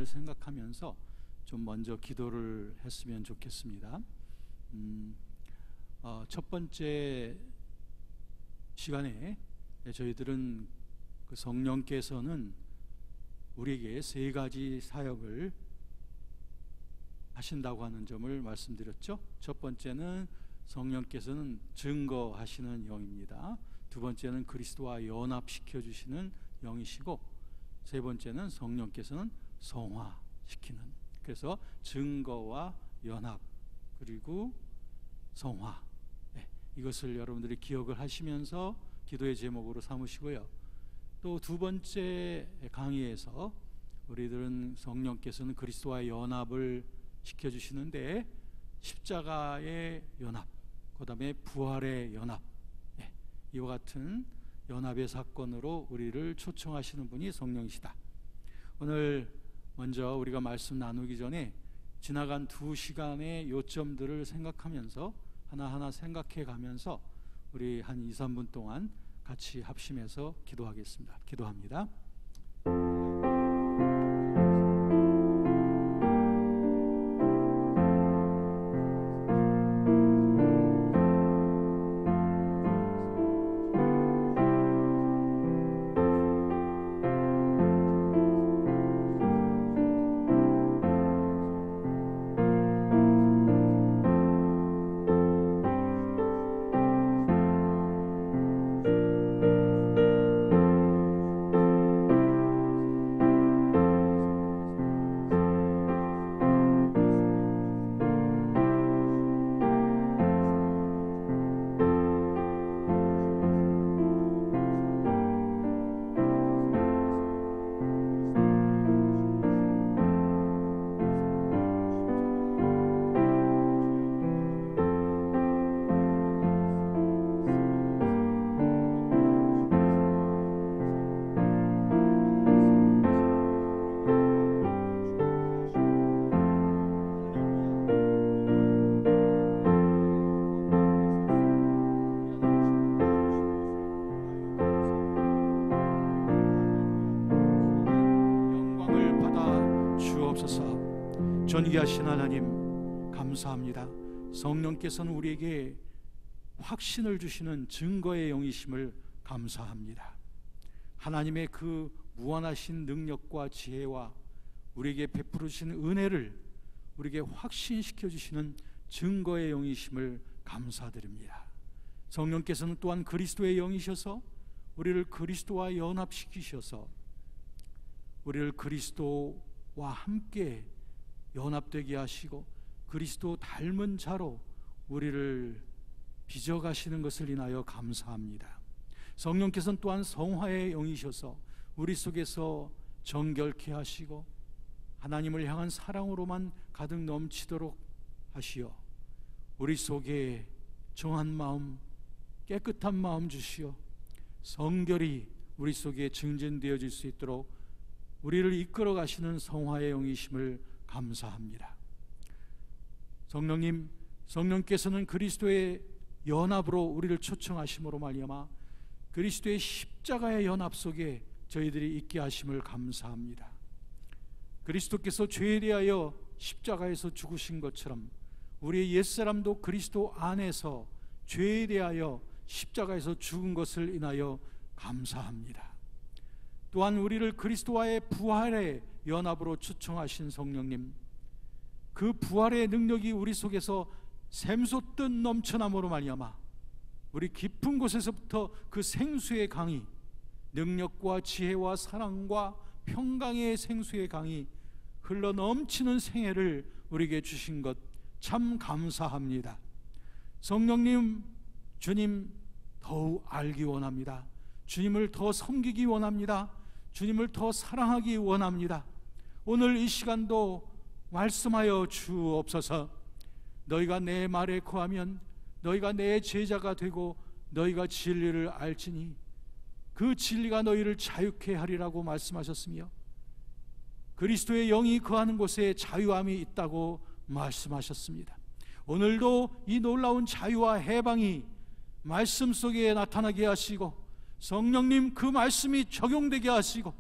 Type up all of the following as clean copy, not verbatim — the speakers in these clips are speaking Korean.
시간을 생각하면서 좀 먼저 기도를 했으면 좋겠습니다. 첫 번째 시간에 저희들은 그 성령께서는 우리에게 세 가지 사역을 하신다고 하는 점을 말씀드렸죠. 첫 번째는 성령께서는 증거하시는 영입니다. 두 번째는 그리스도와 연합시켜 주시는 영이시고, 세 번째는 성령께서는 성화시키는, 그래서 증거와 연합 그리고 성화, 이것을 여러분들이 기억을 하시면서 기도의 제목으로 삼으시고요. 또 두 번째 강의에서 우리들은 성령께서는 그리스도와의 연합을 시켜주시는데, 십자가의 연합, 그 다음에 부활의 연합, 이와 같은 연합의 사건으로 우리를 초청하시는 분이 성령이시다. 오늘 먼저 우리가 말씀 나누기 전에 지나간 두 시간의 요점들을 생각하면서 하나하나 생각해 가면서 우리 한 2, 3분 동안 같이 합심해서 기도하겠습니다. 기도합니다. 존귀하신 하나님, 감사합니다. 성령께서는 우리에게 확신을 주시는 증거의 영이심을 감사합니다. 하나님의 그 무한하신 능력과 지혜와 우리에게 베풀어 주신 은혜를 우리에게 확신시켜 주시는 증거의 영이심을 감사드립니다. 성령께서는 또한 그리스도의 영이셔서 우리를 그리스도와 연합시키셔서 우리를 그리스도와 함께 연합되게 하시고 그리스도 닮은 자로 우리를 빚어가시는 것을 인하여 감사합니다. 성령께서는 또한 성화의 영이셔서 우리 속에서 정결케 하시고 하나님을 향한 사랑으로만 가득 넘치도록 하시어 우리 속에 정한 마음, 깨끗한 마음 주시어 성결이 우리 속에 증진되어질 수 있도록 우리를 이끌어 가시는 성화의 영이심을 감사합니다. 성령님, 성령께서는 그리스도의 연합으로 우리를 초청하심으로 말미암아 그리스도의 십자가의 연합 속에 저희들이 있게 하심을 감사합니다. 그리스도께서 죄에 대하여 십자가에서 죽으신 것처럼 우리의 옛사람도 그리스도 안에서 죄에 대하여 십자가에서 죽은 것을 인하여 감사합니다. 또한 우리를 그리스도와의 부활의 연합으로 초청하신 성령님, 그 부활의 능력이 우리 속에서 샘솟듯 넘쳐남으로 말미암아 우리 깊은 곳에서부터 그 생수의 강이, 능력과 지혜와 사랑과 평강의 생수의 강이 흘러 넘치는 생애를 우리에게 주신 것 참 감사합니다. 성령님, 주님 더욱 알기 원합니다. 주님을 더 섬기기 원합니다. 주님을 더 사랑하기 원합니다. 오늘 이 시간도 말씀하여 주옵소서. 너희가 내 말에 거하면 너희가 내 제자가 되고 너희가 진리를 알지니 그 진리가 너희를 자유케 하리라고 말씀하셨으며 그리스도의 영이 거하는 곳에 자유함이 있다고 말씀하셨습니다. 오늘도 이 놀라운 자유와 해방이 말씀 속에 나타나게 하시고 성령님 그 말씀이 적용되게 하시고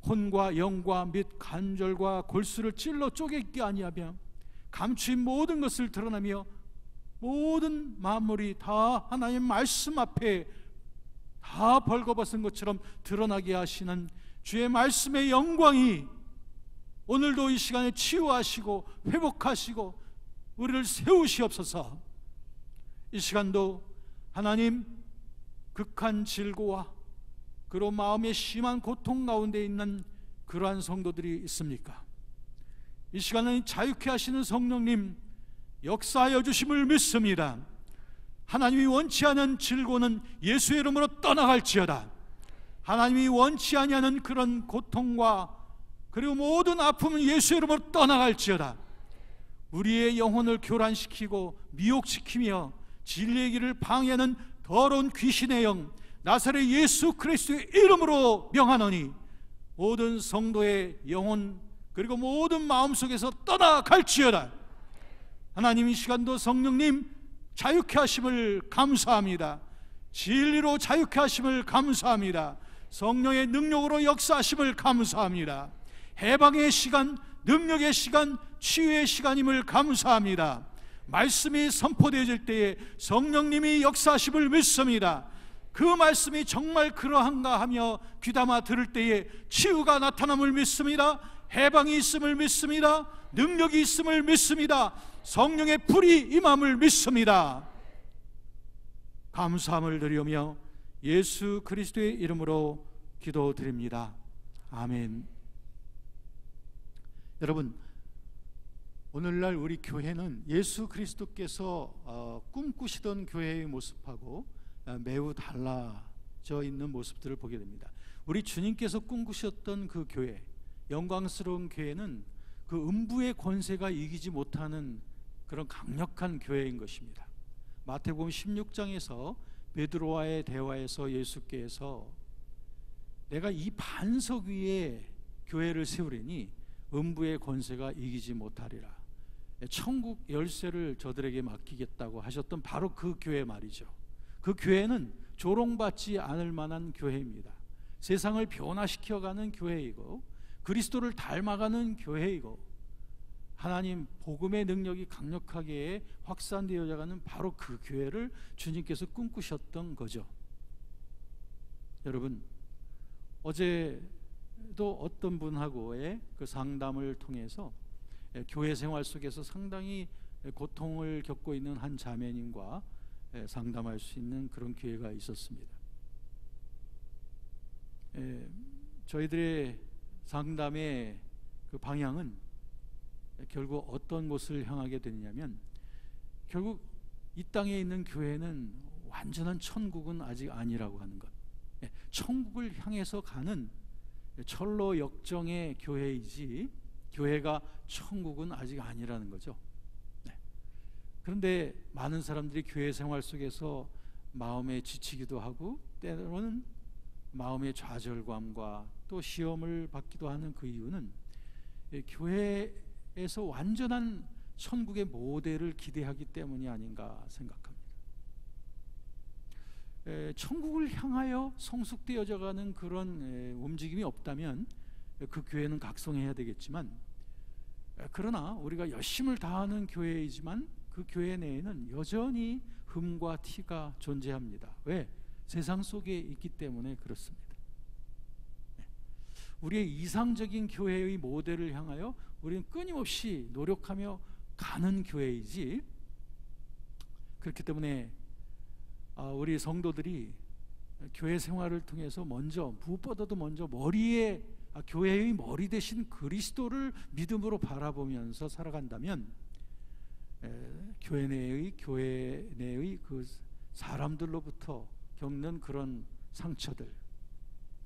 혼과 영과 및 관절과 골수를 찔러 쪼개기 아니하며 감추인 모든 것을 드러내며 모든 만물이 다 하나님 말씀 앞에 다 벌거벗은 것처럼 드러나게 하시는 주의 말씀의 영광이 오늘도 이 시간에 치유하시고 회복하시고 우리를 세우시옵소서. 이 시간도 하나님 극한 질고와 그리고 마음의 심한 고통 가운데 있는 그러한 성도들이 있습니까? 이 시간은 자유케 하시는 성령님 역사하여 주심을 믿습니다. 하나님이 원치 않은 질고는 예수의 이름으로 떠나갈지어다. 하나님이 원치 아니하는 그런 고통과 그리고 모든 아픔은 예수의 이름으로 떠나갈지어다. 우리의 영혼을 교란시키고 미혹시키며 진리의 길을 방해하는 더러운 귀신의 영 나사렛 예수 그리스도의 이름으로 명하노니 모든 성도의 영혼 그리고 모든 마음속에서 떠나갈지어다. 하나님 이 시간도 성령님 자유케 하심을 감사합니다. 진리로 자유케 하심을 감사합니다. 성령의 능력으로 역사하심을 감사합니다. 해방의 시간, 능력의 시간, 치유의 시간임을 감사합니다. 말씀이 선포되어질 때에 성령님이 역사하심을 믿습니다. 그 말씀이 정말 그러한가 하며 귀담아 들을 때에 치유가 나타남을 믿습니다. 해방이 있음을 믿습니다. 능력이 있음을 믿습니다. 성령의 불이 임함을 믿습니다. 감사함을 드리며 예수 그리스도의 이름으로 기도드립니다. 아멘. 여러분, 오늘날 우리 교회는 예수 그리스도께서 꿈꾸시던 교회의 모습하고 매우 달라져 있는 모습들을 보게 됩니다. 우리 주님께서 꿈꾸셨던 그 교회, 영광스러운 교회는 그 음부의 권세가 이기지 못하는 그런 강력한 교회인 것입니다. 마태복음 16장에서 베드로와의 대화에서 예수께서 내가 이 반석 위에 교회를 세우리니 음부의 권세가 이기지 못하리라. 천국 열쇠를 저들에게 맡기겠다고 하셨던 바로 그 교회 말이죠. 그 교회는 조롱받지 않을 만한 교회입니다. 세상을 변화시켜가는 교회이고 그리스도를 닮아가는 교회이고 하나님 복음의 능력이 강력하게 확산되어 가는 바로 그 교회를 주님께서 꿈꾸셨던 거죠. 여러분, 어제도 어떤 분하고의 그 상담을 통해서 교회 생활 속에서 상당히 고통을 겪고 있는 한 자매님과 상담할 수 있는 그런 기회가 있었습니다. 저희들의 상담의 그 방향은 결국 어떤 곳을 향하게 되느냐면 결국 이 땅에 있는 교회는 완전한 천국은 아직 아니라고 하는 것. 천국을 향해서 가는 철로 역정의 교회이지 교회가 천국은 아직 아니라는 거죠. 그런데 많은 사람들이 교회 생활 속에서 마음에 지치기도 하고 때로는 마음의 좌절감과 또 시험을 받기도 하는 그 이유는 교회에서 완전한 천국의 모델을 기대하기 때문이 아닌가 생각합니다. 천국을 향하여 성숙되어져 가는 그런 움직임이 없다면 그 교회는 각성해야 되겠지만, 그러나 우리가 열심을 다하는 교회이지만 그 교회 내에는 여전히 흠과 티가 존재합니다. 왜? 세상 속에 있기 때문에 그렇습니다. 우리의 이상적인 교회의 모델을 향하여 우리는 끊임없이 노력하며 가는 교회이지, 그렇기 때문에 우리 성도들이 교회 생활을 통해서 먼저, 무엇보다도 먼저 머리에 교회의 머리 대신 그리스도를 믿음으로 바라보면서 살아간다면 교회 내의 그 사람들로부터 겪는 그런 상처들,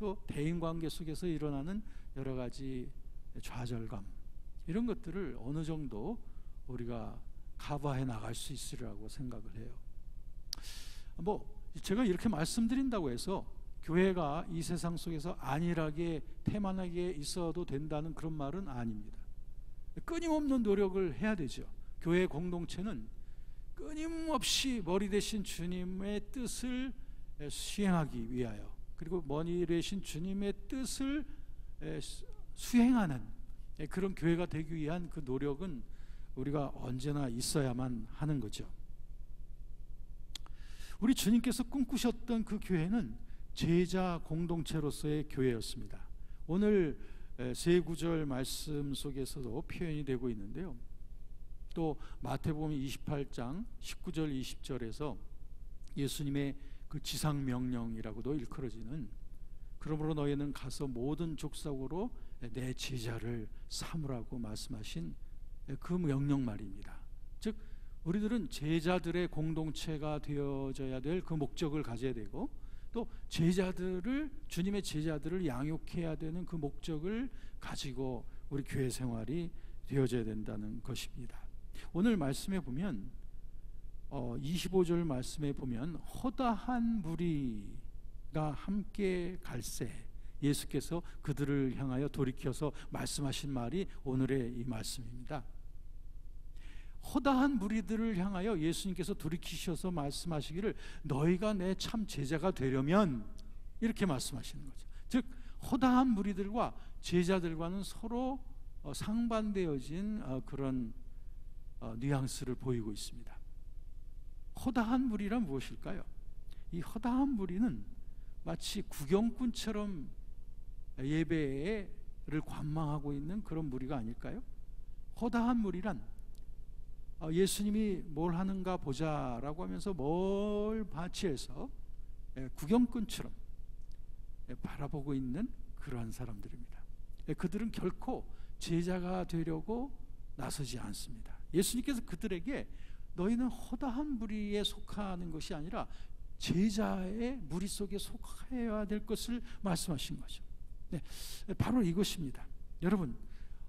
또 대인관계 속에서 일어나는 여러 가지 좌절감, 이런 것들을 어느 정도 우리가 커버해 나갈 수 있으리라고 생각을 해요. 제가 이렇게 말씀드린다고 해서 교회가 이 세상 속에서 안일하게 태만하게 있어도 된다는 그런 말은 아닙니다. 끊임없는 노력을 해야 되죠. 교회 공동체는 끊임없이 머리 대신 주님의 뜻을 수행하기 위하여, 그리고 머리 대신 주님의 뜻을 수행하는 그런 교회가 되기 위한 그 노력은 우리가 언제나 있어야만 하는 거죠. 우리 주님께서 꿈꾸셨던 그 교회는 제자 공동체로서의 교회였습니다. 오늘 세 구절 말씀 속에서도 표현이 되고 있는데요. 또 마태복음 28장 19절 20절에서 예수님의 그 지상 명령이라고도 일컬어지는 그러므로 너희는 가서 모든 족속으로 내 제자를 삼으라고 말씀하신 그 명령 말입니다. 즉 우리들은 제자들의 공동체가 되어져야 될 그 목적을 가져야 되고, 또 제자들을, 주님의 제자들을 양육해야 되는 그 목적을 가지고 우리 교회 생활이 되어져야 된다는 것입니다. 오늘 말씀에 보면 25절 말씀에 보면 허다한 무리가 함께 갈새 예수께서 그들을 향하여 돌이켜서 말씀하신 말이 오늘의 이 말씀입니다. 허다한 무리들을 향하여 예수님께서 돌이키셔서 말씀하시기를 너희가 내 참 제자가 되려면, 이렇게 말씀하시는 거죠. 즉 허다한 무리들과 제자들과는 서로 상반되어진 그런 뉘앙스를 보이고 있습니다. 허다한 무리란 무엇일까요? 이 허다한 무리는 마치 구경꾼처럼 예배를 관망하고 있는 그런 무리가 아닐까요? 허다한 무리란 예수님이 뭘 하는가 보자라고 하면서 뭘 바치해서 구경꾼처럼 바라보고 있는 그러한 사람들입니다. 그들은 결코 제자가 되려고 나서지 않습니다. 예수님께서 그들에게 너희는 허다한 무리에 속하는 것이 아니라 제자의 무리 속에 속해야 될 것을 말씀하신 거죠. 네, 바로 이것입니다. 여러분,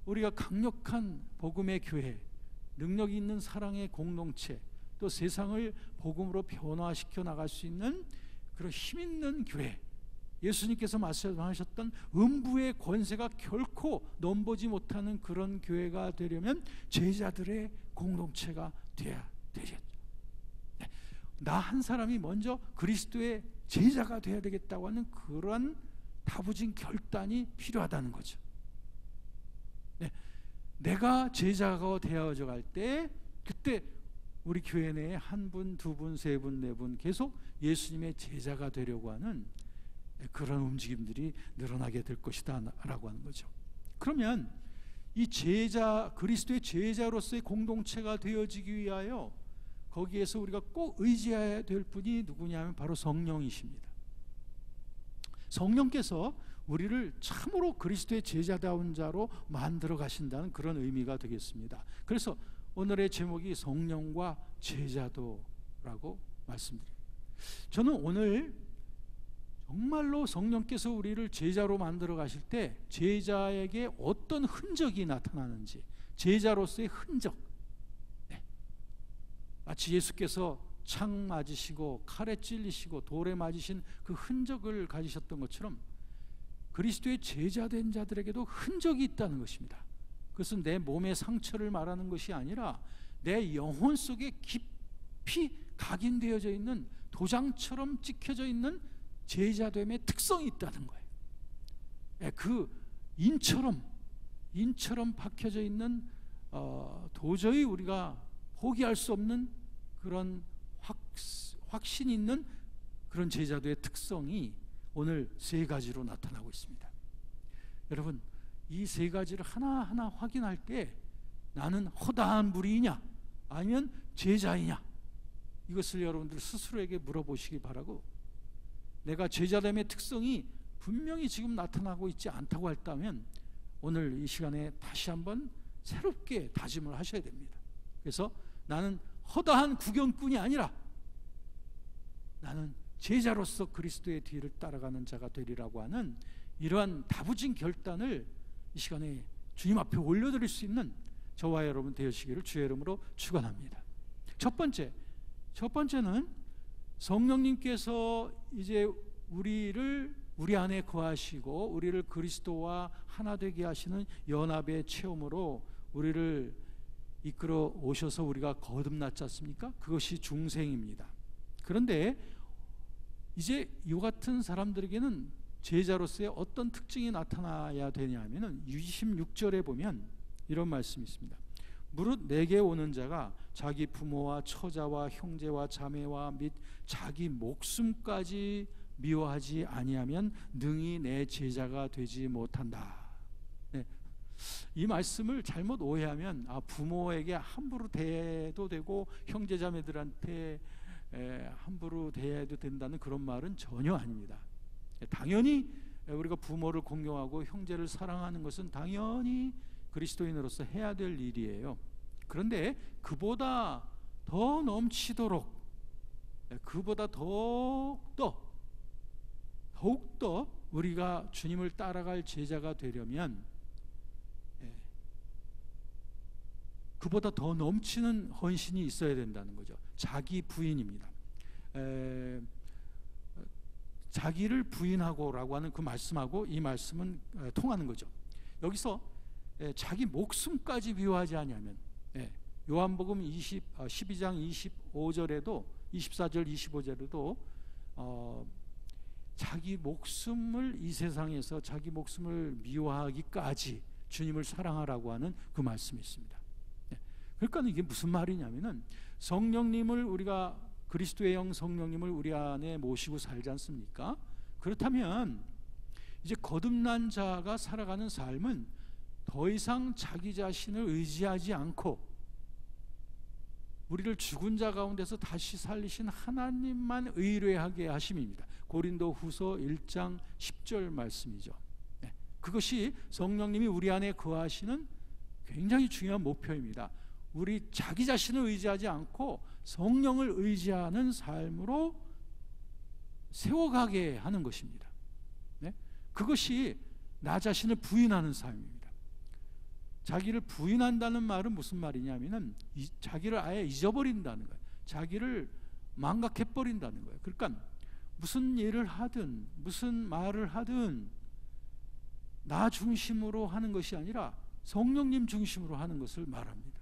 우리가 강력한 복음의 교회, 능력 있는 사랑의 공동체, 또 세상을 복음으로 변화시켜 나갈 수 있는 그런 힘 있는 교회, 예수님께서 말씀하셨던 음부의 권세가 결코 넘보지 못하는 그런 교회가 되려면 제자들의 공동체가 되어야 되겠죠. 네. 나 한 사람이 먼저 그리스도의 제자가 되어야 되겠다고 하는 그런 다부진 결단이 필요하다는 거죠. 네. 내가 제자가 되어져 갈 때, 그때 우리 교회 내에 한 분, 두 분, 세 분, 네 분 계속 예수님의 제자가 되려고 하는 그런 움직임들이 늘어나게 될 것이다 라고 하는 거죠. 그러면 이 제자, 그리스도의 제자로서의 공동체가 되어지기 위하여 거기에서 우리가 꼭 의지해야 될 분이 누구냐면 바로 성령이십니다. 성령께서 우리를 참으로 그리스도의 제자다운 자로 만들어 가신다는 그런 의미가 되겠습니다. 그래서 오늘의 제목이 성령과 제자도라고 말씀드립니다. 저는 오늘 정말로 성령께서 우리를 제자로 만들어 가실 때 제자에게 어떤 흔적이 나타나는지, 제자로서의 흔적, 네. 마치 예수께서 창 맞으시고 칼에 찔리시고 돌에 맞으신 그 흔적을 가지셨던 것처럼 그리스도의 제자된 자들에게도 흔적이 있다는 것입니다. 그것은 내 몸의 상처를 말하는 것이 아니라 내 영혼 속에 깊이 각인되어져 있는, 도장처럼 찍혀져 있는 제자됨의 특성이 있다는 거예요. 그 인처럼 박혀져 있는 도저히 우리가 포기할 수 없는 그런 확신 있는 그런 제자도의 특성이 오늘 세 가지로 나타나고 있습니다. 여러분, 이 세 가지를 하나하나 확인할 때 나는 허다한 무리이냐 아니면 제자이냐, 이것을 여러분들 스스로에게 물어보시기 바라고, 내가 제자됨의 특성이 분명히 지금 나타나고 있지 않다고 했다면 오늘 이 시간에 다시 한번 새롭게 다짐을 하셔야 됩니다. 그래서 나는 허다한 구경꾼이 아니라 나는 제자로서 그리스도의 뒤를 따라가는 자가 되리라고 하는 이러한 다부진 결단을 이 시간에 주님 앞에 올려드릴 수 있는 저와 여러분 되시기를 주의 이름으로 축원합니다. 첫 번째는 성령님께서 이제 우리 안에 거하시고 우리를 그리스도와 하나 되게 하시는 연합의 체험으로 우리를 이끌어 오셔서 우리가 거듭났지 않습니까? 그것이 중생입니다. 그런데 이제 이 같은 사람들에게는 제자로서의 어떤 특징이 나타나야 되냐면은 26절에 보면 이런 말씀이 있습니다. 무릇 내게 오는 자가 자기 부모와 처자와 형제와 자매와 및 자기 목숨까지 미워하지 아니하면 능히 내 제자가 되지 못한다. 네. 이 말씀을 잘못 오해하면 부모에게 함부로 대해도 되고 형제자매들한테 함부로 대해도 된다는 그런 말은 전혀 아닙니다. 당연히 우리가 부모를 공경하고 형제를 사랑하는 것은 당연히 그리스도인으로서 해야 될 일이에요. 그런데 그보다 더 넘치도록, 그보다 더욱더 우리가 주님을 따라갈 제자가 되려면 그보다 더 넘치는 헌신이 있어야 된다는 거죠. 자기 부인입니다. 자기를 부인하고라고 하는 그 말씀하고 이 말씀은 통하는 거죠. 여기서 자기 목숨까지 미워하지 아니하면, 요한복음 12장 25절에도 24절 25절에도 자기 목숨을 이 세상에서 자기 목숨을 미워하기까지 주님을 사랑하라고 하는 그 말씀이 있습니다. 그러니까 이게 무슨 말이냐면은 성령님을 우리가 그리스도의 영 성령님을 우리 안에 모시고 살지 않습니까? 그렇다면 이제 거듭난 자가 살아가는 삶은 더 이상 자기 자신을 의지하지 않고 우리를 죽은 자 가운데서 다시 살리신 하나님만 의뢰하게 하심입니다. 고린도후서 1장 10절 말씀이죠. 그것이 성령님이 우리 안에 거하시는 굉장히 중요한 목표입니다. 우리 자기 자신을 의지하지 않고 성령을 의지하는 삶으로 세워가게 하는 것입니다. 그것이 나 자신을 부인하는 삶입니다. 자기를 부인한다는 말은 무슨 말이냐면은 자기를 아예 잊어버린다는 거예요. 자기를 망각해버린다는 거예요. 그러니까 무슨 일을 하든 무슨 말을 하든 나 중심으로 하는 것이 아니라 성령님 중심으로 하는 것을 말합니다.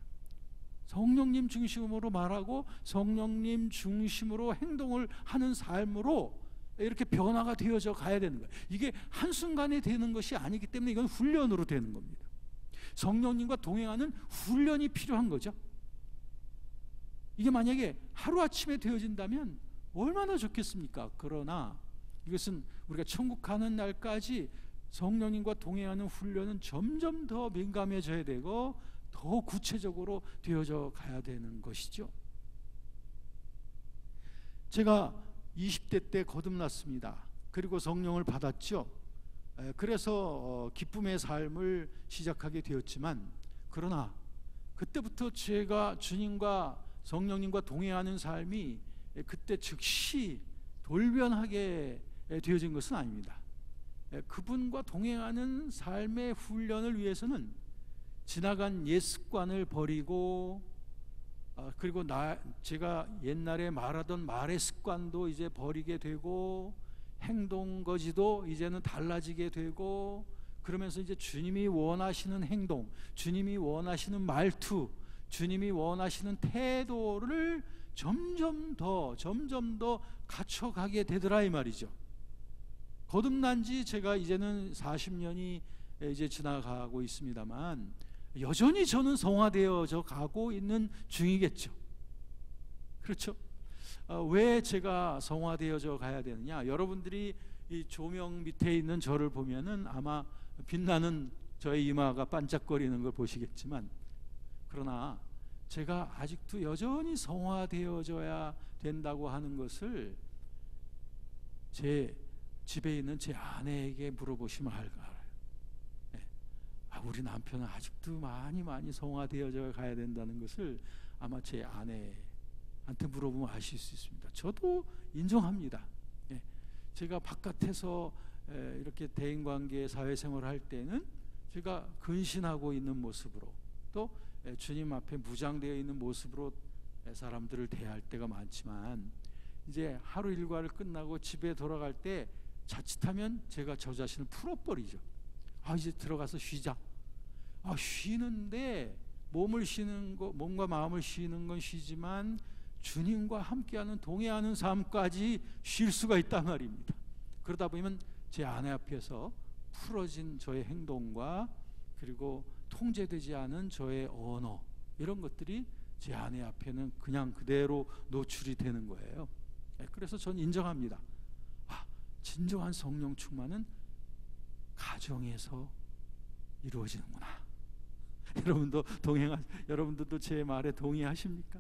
성령님 중심으로 말하고 성령님 중심으로 행동을 하는 삶으로 이렇게 변화가 되어져 가야 되는 거예요. 이게 한순간에 되는 것이 아니기 때문에 이건 훈련으로 되는 겁니다. 성령님과 동행하는 훈련이 필요한 거죠. 이게 만약에 하루아침에 되어진다면 얼마나 좋겠습니까? 그러나 이것은 우리가 천국 가는 날까지 성령님과 동행하는 훈련은 점점 더 민감해져야 되고 더 구체적으로 되어져 가야 되는 것이죠. 제가 20대 때 거듭났습니다. 그리고 성령을 받았죠. 그래서 기쁨의 삶을 시작하게 되었지만, 그러나 그때부터 제가 주님과 성령님과 동행하는 삶이 그때 즉시 돌변하게 되어진 것은 아닙니다. 그분과 동행하는 삶의 훈련을 위해서는 지나간 옛 습관을 버리고, 그리고 제가 옛날에 말하던 말의 습관도 이제 버리게 되고, 행동 거지도 이제는 달라지게 되고, 그러면서 이제 주님이 원하시는 행동, 주님이 원하시는 말투, 주님이 원하시는 태도를 점점 더 갖춰가게 되더라 이 말이죠. 거듭난 지 제가 이제는 40년이 이제 지나가고 있습니다만 여전히 저는 성화되어져 가고 있는 중이겠죠. 그렇죠? 왜 제가 성화되어져 가야 되느냐? 여러분들이 이 조명 밑에 있는 저를 보면은 아마 빛나는 저의 이마가 반짝거리는 걸 보시겠지만, 그러나 제가 아직도 여전히 성화되어져야 된다고 하는 것을 제 집에 있는 제 아내에게 물어보시면 알아요. 우리 남편은 아직도 많이 성화되어져 가야 된다는 것을 아마 제 아내한테 물어보면 아실 수 있습니다. 저도 인정합니다. 제가 바깥에서 이렇게 대인관계 사회생활을 할 때는 제가 근신하고 있는 모습으로, 또 주님 앞에 무장되어 있는 모습으로 사람들을 대할 때가 많지만, 이제 하루 일과를 끝나고 집에 돌아갈 때 자칫하면 제가 저 자신을 풀어버리죠. 이제 들어가서 쉬자. 쉬는데 몸과 마음을 쉬는 건 쉬지만 주님과 함께하는 동행하는 삶까지 쉴 수가 있단 말입니다. 그러다 보면 제 아내 앞에서 풀어진 저의 행동과 그리고 통제되지 않은 저의 언어, 이런 것들이 제 아내 앞에는 그냥 그대로 노출이 되는 거예요. 그래서 전 인정합니다. 진정한 성령 충만은 가정에서 이루어지는구나. 여러분들도 제 말에 동의하십니까?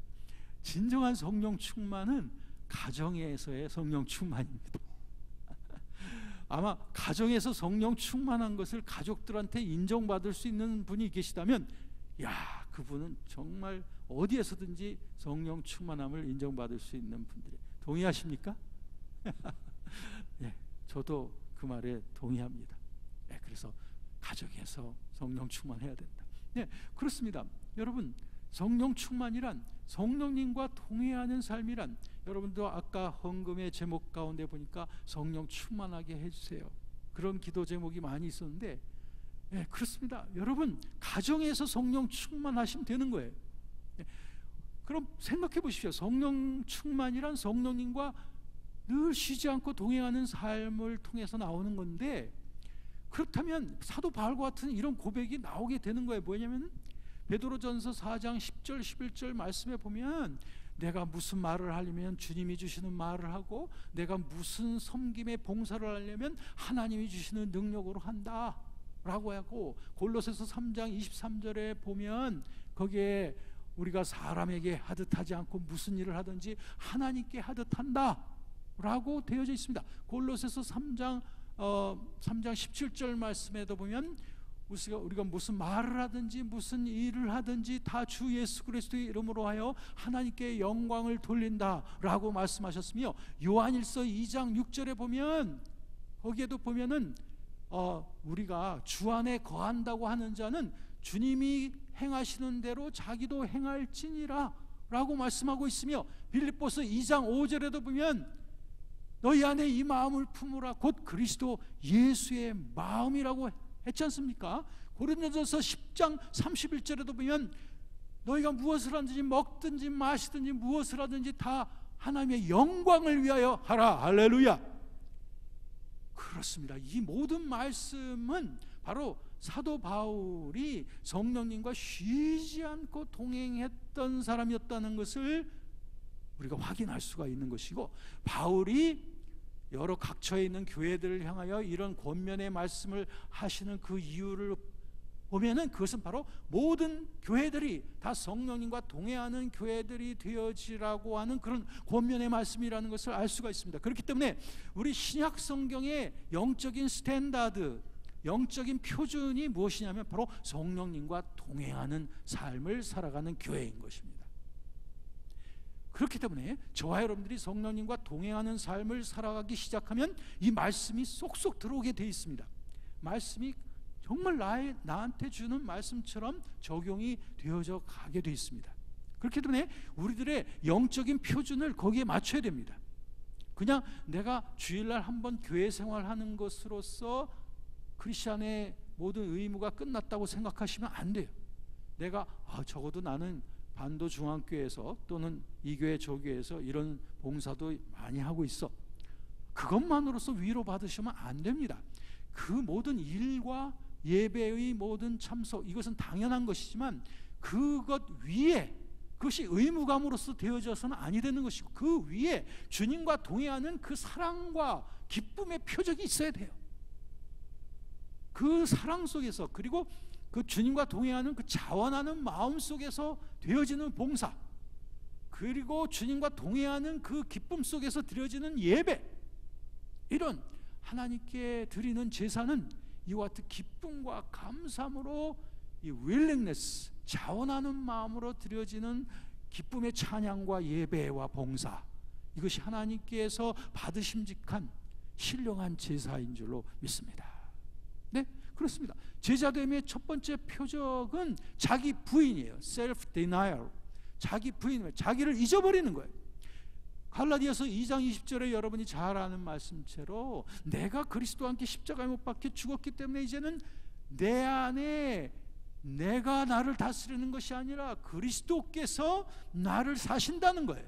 진정한 성령 충만은 가정에서의 성령 충만입니다. 아마 가정에서 성령 충만한 것을 가족들한테 인정받을 수 있는 분이 계시다면, 그분은 정말 어디에서든지 성령 충만함을 인정받을 수 있는 분들이. 동의하십니까? 저도 그 말에 동의합니다. 그래서 가정에서 성령 충만해야 된다. 그렇습니다. 여러분, 성령 충만이란, 성령님과 동행하는 삶이란, 여러분도 아까 헌금의 제목 가운데 보니까 성령 충만하게 해주세요, 그런 기도 제목이 많이 있었는데, 그렇습니다. 여러분, 가정에서 성령 충만하시면 되는 거예요. 그럼 생각해 보십시오. 성령 충만이란 성령님과 늘 쉬지 않고 동행하는 삶을 통해서 나오는 건데, 그렇다면 사도 바울과 같은 이런 고백이 나오게 되는 거예요. 뭐냐면 베드로전서 4장 10절 11절 말씀에 보면, 내가 무슨 말을 하려면 주님이 주시는 말을 하고, 내가 무슨 섬김의 봉사를 하려면 하나님이 주시는 능력으로 한다 라고 하고, 골로새서 3장 23절에 보면 거기에 우리가 사람에게 하듯 하지 않고 무슨 일을 하든지 하나님께 하듯 한다 라고 되어져 있습니다. 골로새서 3장 17절 말씀에도 보면, 우리가 무슨 말을 하든지 무슨 일을 하든지 다 주 예수 그리스도의 이름으로 하여 하나님께 영광을 돌린다 라고 말씀하셨으며, 요한일서 2장 6절에 보면, 거기에도 보면은 우리가 주 안에 거한다고 하는 자는 주님이 행하시는 대로 자기도 행할지니라 라고 말씀하고 있으며, 빌립보서 2장 5절에도 보면 너희 안에 이 마음을 품으라, 곧 그리스도 예수의 마음이라고 했지 않습니까? 고린도전서 10장 31절에도 보면 너희가 무엇을 하든지 먹든지 마시든지 무엇을 하든지 다 하나님의 영광을 위하여 하라. 할렐루야. 그렇습니다. 이 모든 말씀은 바로 사도 바울이 성령님과 쉬지 않고 동행했던 사람이었다는 것을 우리가 확인할 수가 있는 것이고, 바울이 여러 각처에 있는 교회들을 향하여 이런 권면의 말씀을 하시는 그 이유를 보면은, 그것은 바로 모든 교회들이 다 성령님과 동행하는 교회들이 되어지라고 하는 그런 권면의 말씀이라는 것을 알 수가 있습니다. 그렇기 때문에 우리 신약 성경의 영적인 스탠다드, 영적인 표준이 무엇이냐면 바로 성령님과 동행하는 삶을 살아가는 교회인 것입니다. 그렇기 때문에 저와 여러분들이 성령님과 동행하는 삶을 살아가기 시작하면 이 말씀이 쏙쏙 들어오게 되어 있습니다. 말씀이 정말 나한테 주는 말씀처럼 적용이 되어져 가게 되어 있습니다. 그렇기 때문에 우리들의 영적인 표준을 거기에 맞춰야 됩니다. 그냥 내가 주일날 한번 교회 생활하는 것으로서 크리스찬의 모든 의무가 끝났다고 생각하시면 안 돼요. 내가 적어도 나는 반도 중앙교회에서 또는 이 교회 저 교회에서 이런 봉사도 많이 하고 있어, 그것만으로서 위로받으시면 안 됩니다. 그 모든 일과 예배의 모든 참석, 이것은 당연한 것이지만 그것 위에, 그것이 의무감으로서 되어져서는 아니 되는 것이고, 그 위에 주님과 동행하는 그 사랑과 기쁨의 표적이 있어야 돼요. 그 사랑 속에서, 그리고 그 주님과 동행하는 그 자원하는 마음 속에서 되어지는 봉사, 그리고 주님과 동행하는 그 기쁨 속에서 드려지는 예배, 이런 하나님께 드리는 제사는 이와 같은 기쁨과 감사함으로, 이 willingness, 자원하는 마음으로 드려지는 기쁨의 찬양과 예배와 봉사, 이것이 하나님께서 받으심직한 신령한 제사인 줄로 믿습니다. 네, 그렇습니다. 제자됨의 첫 번째 표적은 자기 부인이에요. self denial. 자기 부인, 자기를 잊어버리는 거예요. 갈라디아서 2장 20절에 여러분이 잘 아는 말씀처럼, 내가 그리스도와 함께 십자가에 못 박혀 죽었기 때문에 이제는 내 안에 내가 나를 다스리는 것이 아니라 그리스도께서 나를 사신다는 거예요.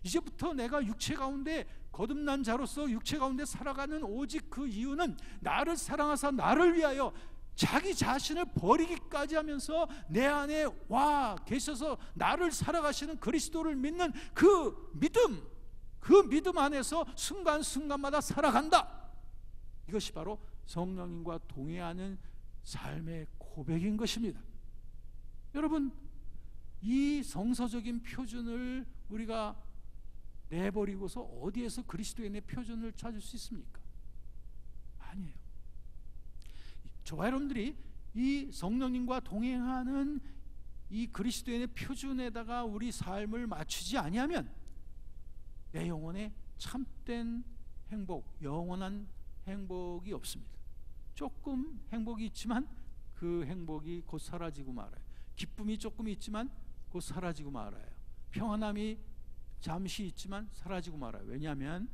이제부터 내가 육체 가운데 거듭난 자로서 육체 가운데 살아가는 오직 그 이유는 나를 사랑하사 나를 위하여 자기 자신을 버리기까지 하면서 내 안에 와 계셔서 나를 살아가시는 그리스도를 믿는 그 믿음 안에서 순간순간마다 살아간다. 이것이 바로 성령님과 동행하는 삶의 고백인 것입니다. 여러분, 이 성서적인 표준을 우리가 내버리고서 어디에서 그리스도인의 표준을 찾을 수 있습니까? 아니에요. 저와 여러분들이 이 성령님과 동행하는 이 그리스도인의 표준에다가 우리 삶을 맞추지 아니하면 내 영혼에 참된 행복, 영원한 행복이 없습니다. 조금 행복이 있지만 그 행복이 곧 사라지고 말아요. 기쁨이 조금 있지만 곧 사라지고 말아요. 평안함이 잠시 있지만 사라지고 말아요. 왜냐하면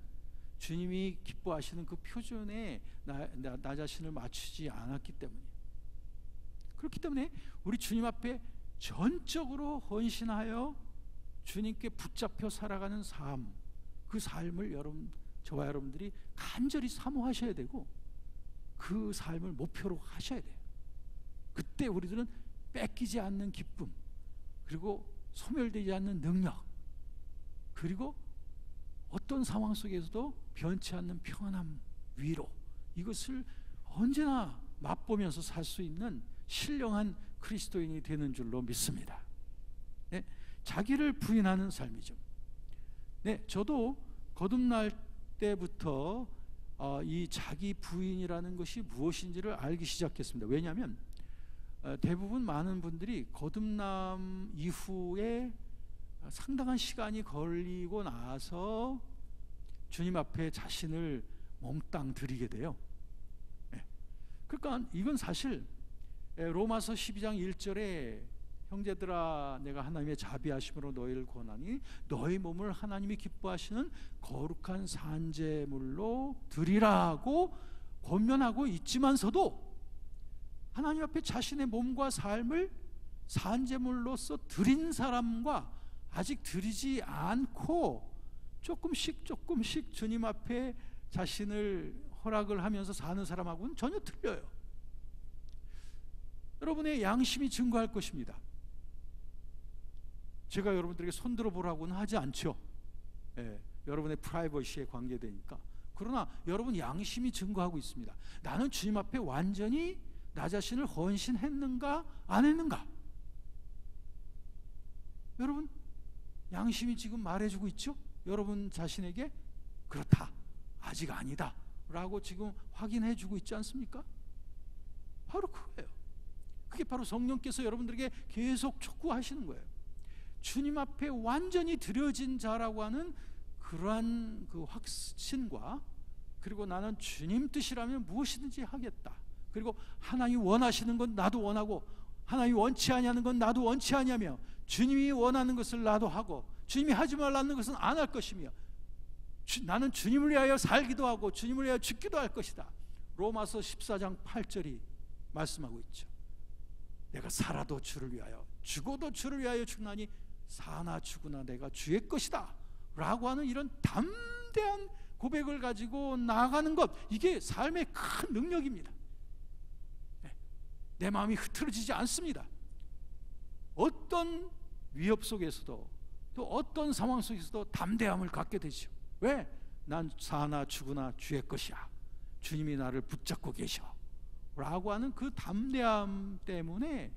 주님이 기뻐하시는 그 표준에 나 자신을 맞추지 않았기 때문이에요. 그렇기 때문에 우리 주님 앞에 전적으로 헌신하여 주님께 붙잡혀 살아가는 삶, 그 삶을 저와 여러분들이 간절히 사모하셔야 되고 그 삶을 목표로 하셔야 돼요. 그때 우리들은 뺏기지 않는 기쁨, 그리고 소멸되지 않는 능력, 그리고 어떤 상황 속에서도 변치 않는 평안함, 위로, 이것을 언제나 맛보면서 살 수 있는 신령한 그리스도인이 되는 줄로 믿습니다. 네, 자기를 부인하는 삶이죠. 네, 저도 거듭날 때부터 이 자기 부인이라는 것이 무엇인지를 알기 시작했습니다. 왜냐하면 대부분 많은 분들이 거듭남 이후에 상당한 시간이 걸리고 나서 주님 앞에 자신을 몽땅 드리게 돼요. 그러니까 이건 사실 로마서 12장 1절에 형제들아 내가 하나님의 자비하심으로 너희를 권하니 너희 몸을 하나님이 기뻐하시는 거룩한 산제물로 드리라고 권면하고 있지만서도 하나님 앞에 자신의 몸과 삶을 산제물로서 드린 사람과 아직 드리지 않고 조금씩 주님 앞에 자신을 허락을 하면서 사는 사람하고는 전혀 틀려요. 여러분의 양심이 증거할 것입니다. 제가 여러분들에게 손들어 보라고는 하지 않죠. 여러분의 프라이버시에 관계되니까. 그러나 여러분 양심이 증거하고 있습니다. 나는 주님 앞에 완전히 나 자신을 헌신했는가 안 했는가? 여러분 양심이 지금 말해주고 있죠? 여러분 자신에게 그렇다, 아직 아니다 라고 지금 확인해주고 있지 않습니까? 바로 그거예요. 그게 바로 성령께서 여러분들에게 계속 촉구하시는 거예요. 주님 앞에 완전히 드려진 자라고 하는 그러한 그 확신과, 그리고 나는 주님 뜻이라면 무엇이든지 하겠다, 그리고 하나님이 원하시는 건 나도 원하고 하나님이 원치 아니하는 건 나도 원치 아니하며 주님이 원하는 것을 나도 하고 주님이 하지 말라는 것은 안 할 것이며 나는 주님을 위하여 살기도 하고 주님을 위하여 죽기도 할 것이다. 로마서 14장 8절이 말씀하고 있죠. 내가 살아도 주를 위하여 죽어도 주를 위하여 죽나니 사나 죽으나 내가 주의 것이다 라고 하는 이런 담대한 고백을 가지고 나아가는 것, 이게 삶의 큰 능력입니다. 내 마음이 흐트러지지 않습니다. 어떤 위협 속에서도 또 어떤 상황 속에서도 담대함을 갖게 되죠. 왜? 난 사나 죽으나 주의 것이야, 주님이 나를 붙잡고 계셔 라고 하는 그 담대함 때문에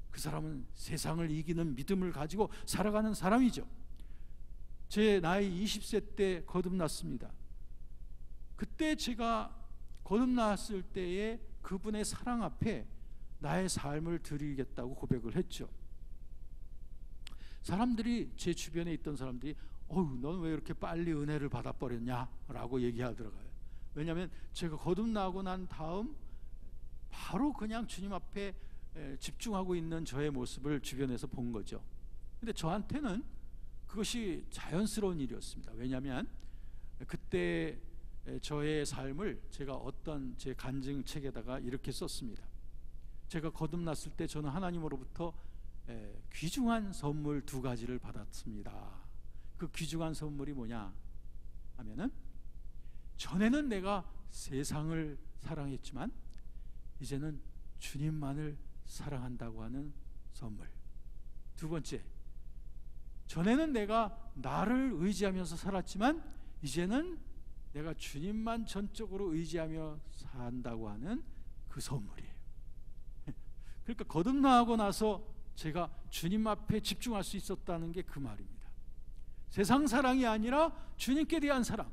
그 사람은 세상을 이기는 믿음을 가지고 살아가는 사람이죠. 제 나이 20세 때 거듭났습니다. 그때 제가 거듭났을 때에 그분의 사랑 앞에 나의 삶을 드리겠다고 고백을 했죠. 사람들이, 제 주변에 있던 사람들이 넌 왜 이렇게 빨리 은혜를 받아버렸냐 라고 얘기하더라고요. 왜냐하면 제가 거듭나고 난 다음 바로 그냥 주님 앞에 집중하고 있는 저의 모습을 주변에서 본 거죠. 근데 저한테는 그것이 자연스러운 일이었습니다. 왜냐하면 그때 저의 삶을 제가 어떤 제 간증책에다가 이렇게 썼습니다. 제가 거듭났을 때 저는 하나님으로부터 귀중한 선물 2가지를 받았습니다. 그 귀중한 선물이 뭐냐? 하면은 전에는 내가 세상을 사랑했지만 이제는 주님만을 사랑한다고 하는 선물. 두 번째, 전에는 내가 나를 의지하면서 살았지만 이제는 내가 주님만 전적으로 의지하며 산다고 하는 그 선물이에요. 그러니까 거듭나고 나서 제가 주님 앞에 집중할 수 있었다는 게 그 말입니다. 세상 사랑이 아니라 주님께 대한 사랑,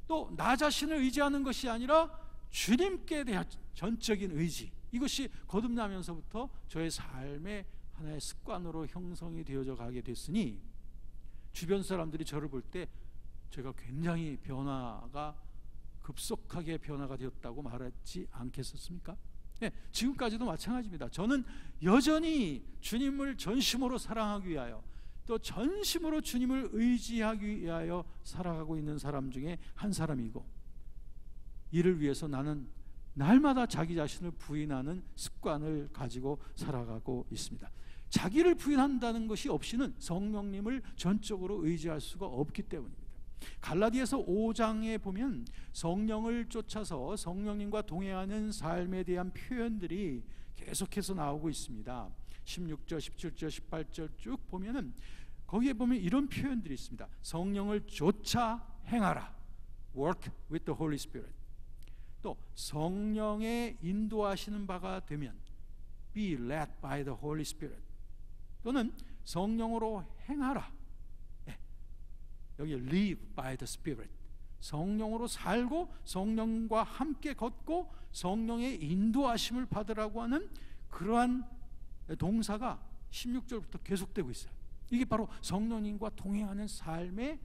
또 나 자신을 의지하는 것이 아니라 주님께 대한 전적인 의지, 이것이 거듭나면서부터 저의 삶의 하나의 습관으로 형성이 되어져 가게 됐으니 주변 사람들이 저를 볼 때 제가 굉장히 급속하게 변화가 되었다고 말하지 않겠었습니까? 네, 지금까지도 마찬가지입니다. 저는 여전히 주님을 전심으로 사랑하기 위하여, 또 전심으로 주님을 의지하기 위하여 살아가고 있는 사람 중에 한 사람이고, 이를 위해서 나는 날마다 자기 자신을 부인하는 습관을 가지고 살아가고 있습니다. 자기를 부인한다는 것이 없이는 성령님을 전적으로 의지할 수가 없기 때문입니다. 갈라디아서 5장에 보면 성령을 쫓아서 성령님과 동행하는 삶에 대한 표현들이 계속해서 나오고 있습니다. 16절, 17절, 18절 쭉 보면은 거기에 보면 이런 표현들이 있습니다. 성령을 쫓아 행하라, work with the Holy Spirit. 또 성령의 인도하시는 바가 되면 be led by the Holy Spirit. 또는 성령으로 행하라, 여기 live by the Spirit. 성령으로 살고 성령과 함께 걷고 성령의 인도하심을 받으라고 하는 그러한 동사가 16절부터 계속되고 있어요. 이게 바로 성령님과 동행하는 삶의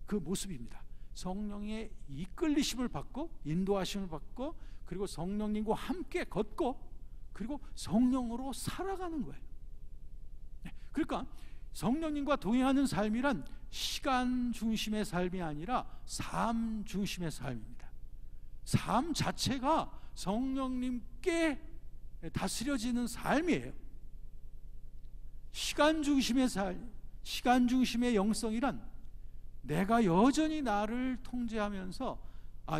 그 모습입니다. 성령의 이끌리심을 받고 인도하심을 받고, 그리고 성령님과 함께 걷고, 그리고 성령으로 살아가는 거예요. 그러니까 성령님과 동행하는 삶이란 시간 중심의 삶이 아니라 삶 중심의 삶입니다. 삶 자체가 성령님께 다스려지는 삶이에요. 시간 중심의 삶, 시간 중심의 영성이란 내가 여전히 나를 통제하면서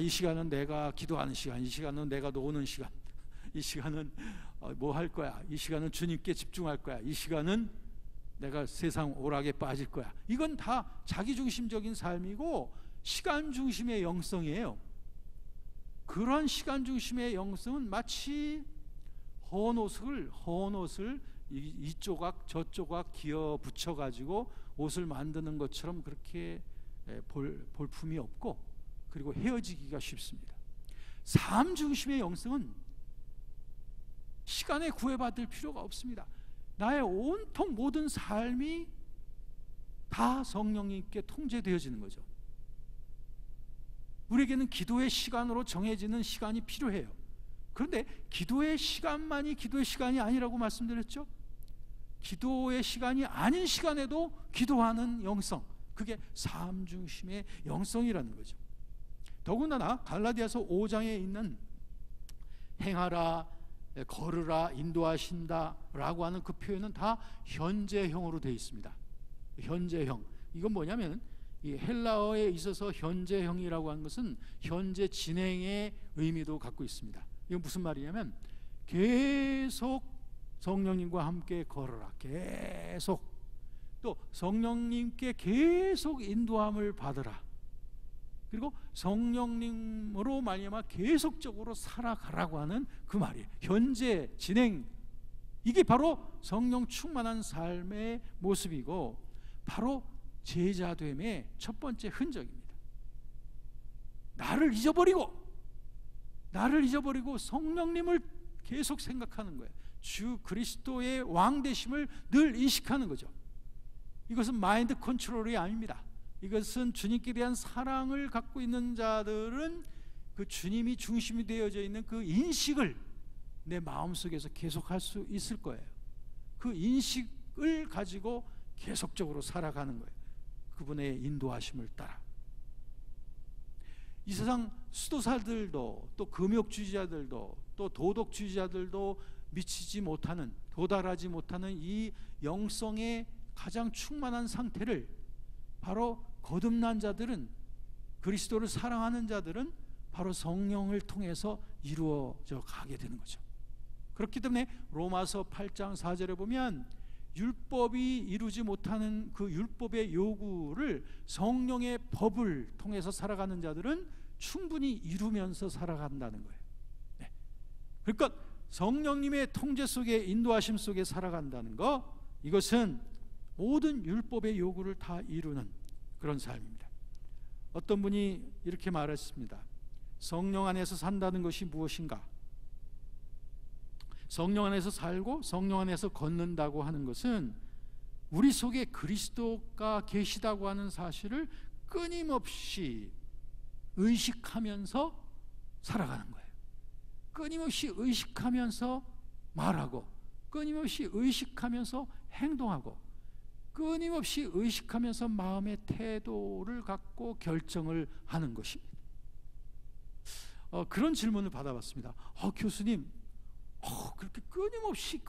이 시간은 내가 기도하는 시간, 이 시간은 내가 노는 시간, 이 시간은 뭐 할 거야, 이 시간은 주님께 집중할 거야, 이 시간은 내가 세상 오락에 빠질 거야. 이건 다 자기중심적인 삶이고 시간 중심의 영성이에요. 그런 시간 중심의 영성은 마치 헌 옷을 이 조각 저 조각 기어 붙여 가지고 옷을 만드는 것처럼 그렇게 볼품이 없고, 그리고 헤어지기가 쉽습니다. 삶 중심의 영성은 시간에 구애받을 필요가 없습니다. 나의 온통 모든 삶이 다 성령님께 통제되어지는 거죠. 우리에게는 기도의 시간으로 정해지는 시간이 필요해요. 그런데 기도의 시간만이 기도의 시간이 아니라고 말씀드렸죠. 기도의 시간이 아닌 시간에도 기도하는 영성, 그게 삶 중심의 영성이라는 거죠. 더군다나 갈라디아서 5장에 있는 행하라, 걸으라, 인도하신다 라고 하는 그 표현은 다 현재형으로 되어 있습니다. 현재형, 이건 뭐냐면 이 헬라어에 있어서 현재형이라고 하는 것은 현재 진행의 의미도 갖고 있습니다. 이건 무슨 말이냐면 계속 성령님과 함께 걸어라, 계속, 또 성령님께 계속 인도함을 받으라, 그리고 성령님으로 말미암아 계속적으로 살아가라고 하는 그 말이에요. 현재 진행, 이게 바로 성령 충만한 삶의 모습이고 바로 제자됨의 첫 번째 흔적입니다. 나를 잊어버리고 성령님을 계속 생각하는 거예요. 주 그리스도의 왕 되심을 늘 인식하는 거죠. 이것은 마인드 컨트롤이 아닙니다. 이것은 주님께 대한 사랑을 갖고 있는 자들은 그 주님이 중심이 되어져 있는 그 인식을 내 마음속에서 계속할 수 있을 거예요. 그 인식을 가지고 계속적으로 살아가는 거예요. 그분의 인도하심을 따라. 이 세상 수도사들도, 또 금욕주의자들도, 또 도덕주의자들도 도달하지 못하는 이 영성의 가장 충만한 상태를 바로 거듭난 자들은 그리스도를 사랑하는 자들은 바로 성령을 통해서 이루어져 가게 되는 거죠. 그렇기 때문에 로마서 8장 4절에 보면 율법이 이루지 못하는 그 율법의 요구를 성령의 법을 통해서 살아가는 자들은 충분히 이루면서 살아간다는 거예요. 네. 그러니까 성령님의 통제 속에, 인도하심 속에 살아간다는 거, 이것은 모든 율법의 요구를 다 이루는 그런 삶입니다. 어떤 분이 이렇게 말했습니다. 성령 안에서 산다는 것이 무엇인가? 성령 안에서 살고 성령 안에서 걷는다고 하는 것은 우리 속에 그리스도가 계시다고 하는 사실을 끊임없이 의식하면서 살아가는 거예요. 끊임없이 의식하면서 말하고, 끊임없이 의식하면서 행동하고, 끊임없이 의식하면서 마음의 태도를 갖고 결정을 하는 것입니다. 그런 질문을 받아봤습니다. 교수님, 그렇게 끊임없이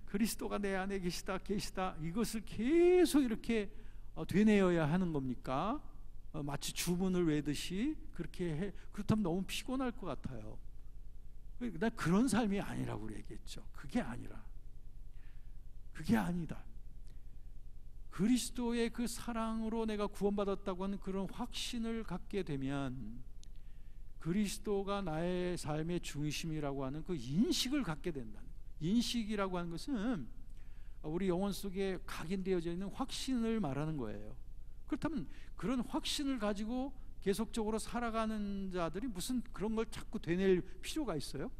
그리스도가 내 안에 계시다 이것을 계속 이렇게 되뇌어야 하는 겁니까? 마치 주문을 외듯이 그렇게 해. 그렇다면 너무 피곤할 것 같아요. 난 그런 삶이 아니라고 얘기했죠. 그게 아니다. 그리스도의 그 사랑으로 내가 구원받았다고 하는 그런 확신을 갖게 되면 그리스도가 나의 삶의 중심이라고 하는 그 인식을 갖게 된다는 거예요. 인식이라고 하는 것은 우리 영혼 속에 각인되어져 있는 확신을 말하는 거예요. 그렇다면 그런 확신을 가지고 계속적으로 살아가는 자들이 무슨 그런 걸 자꾸 되뇌일 필요가 있어요?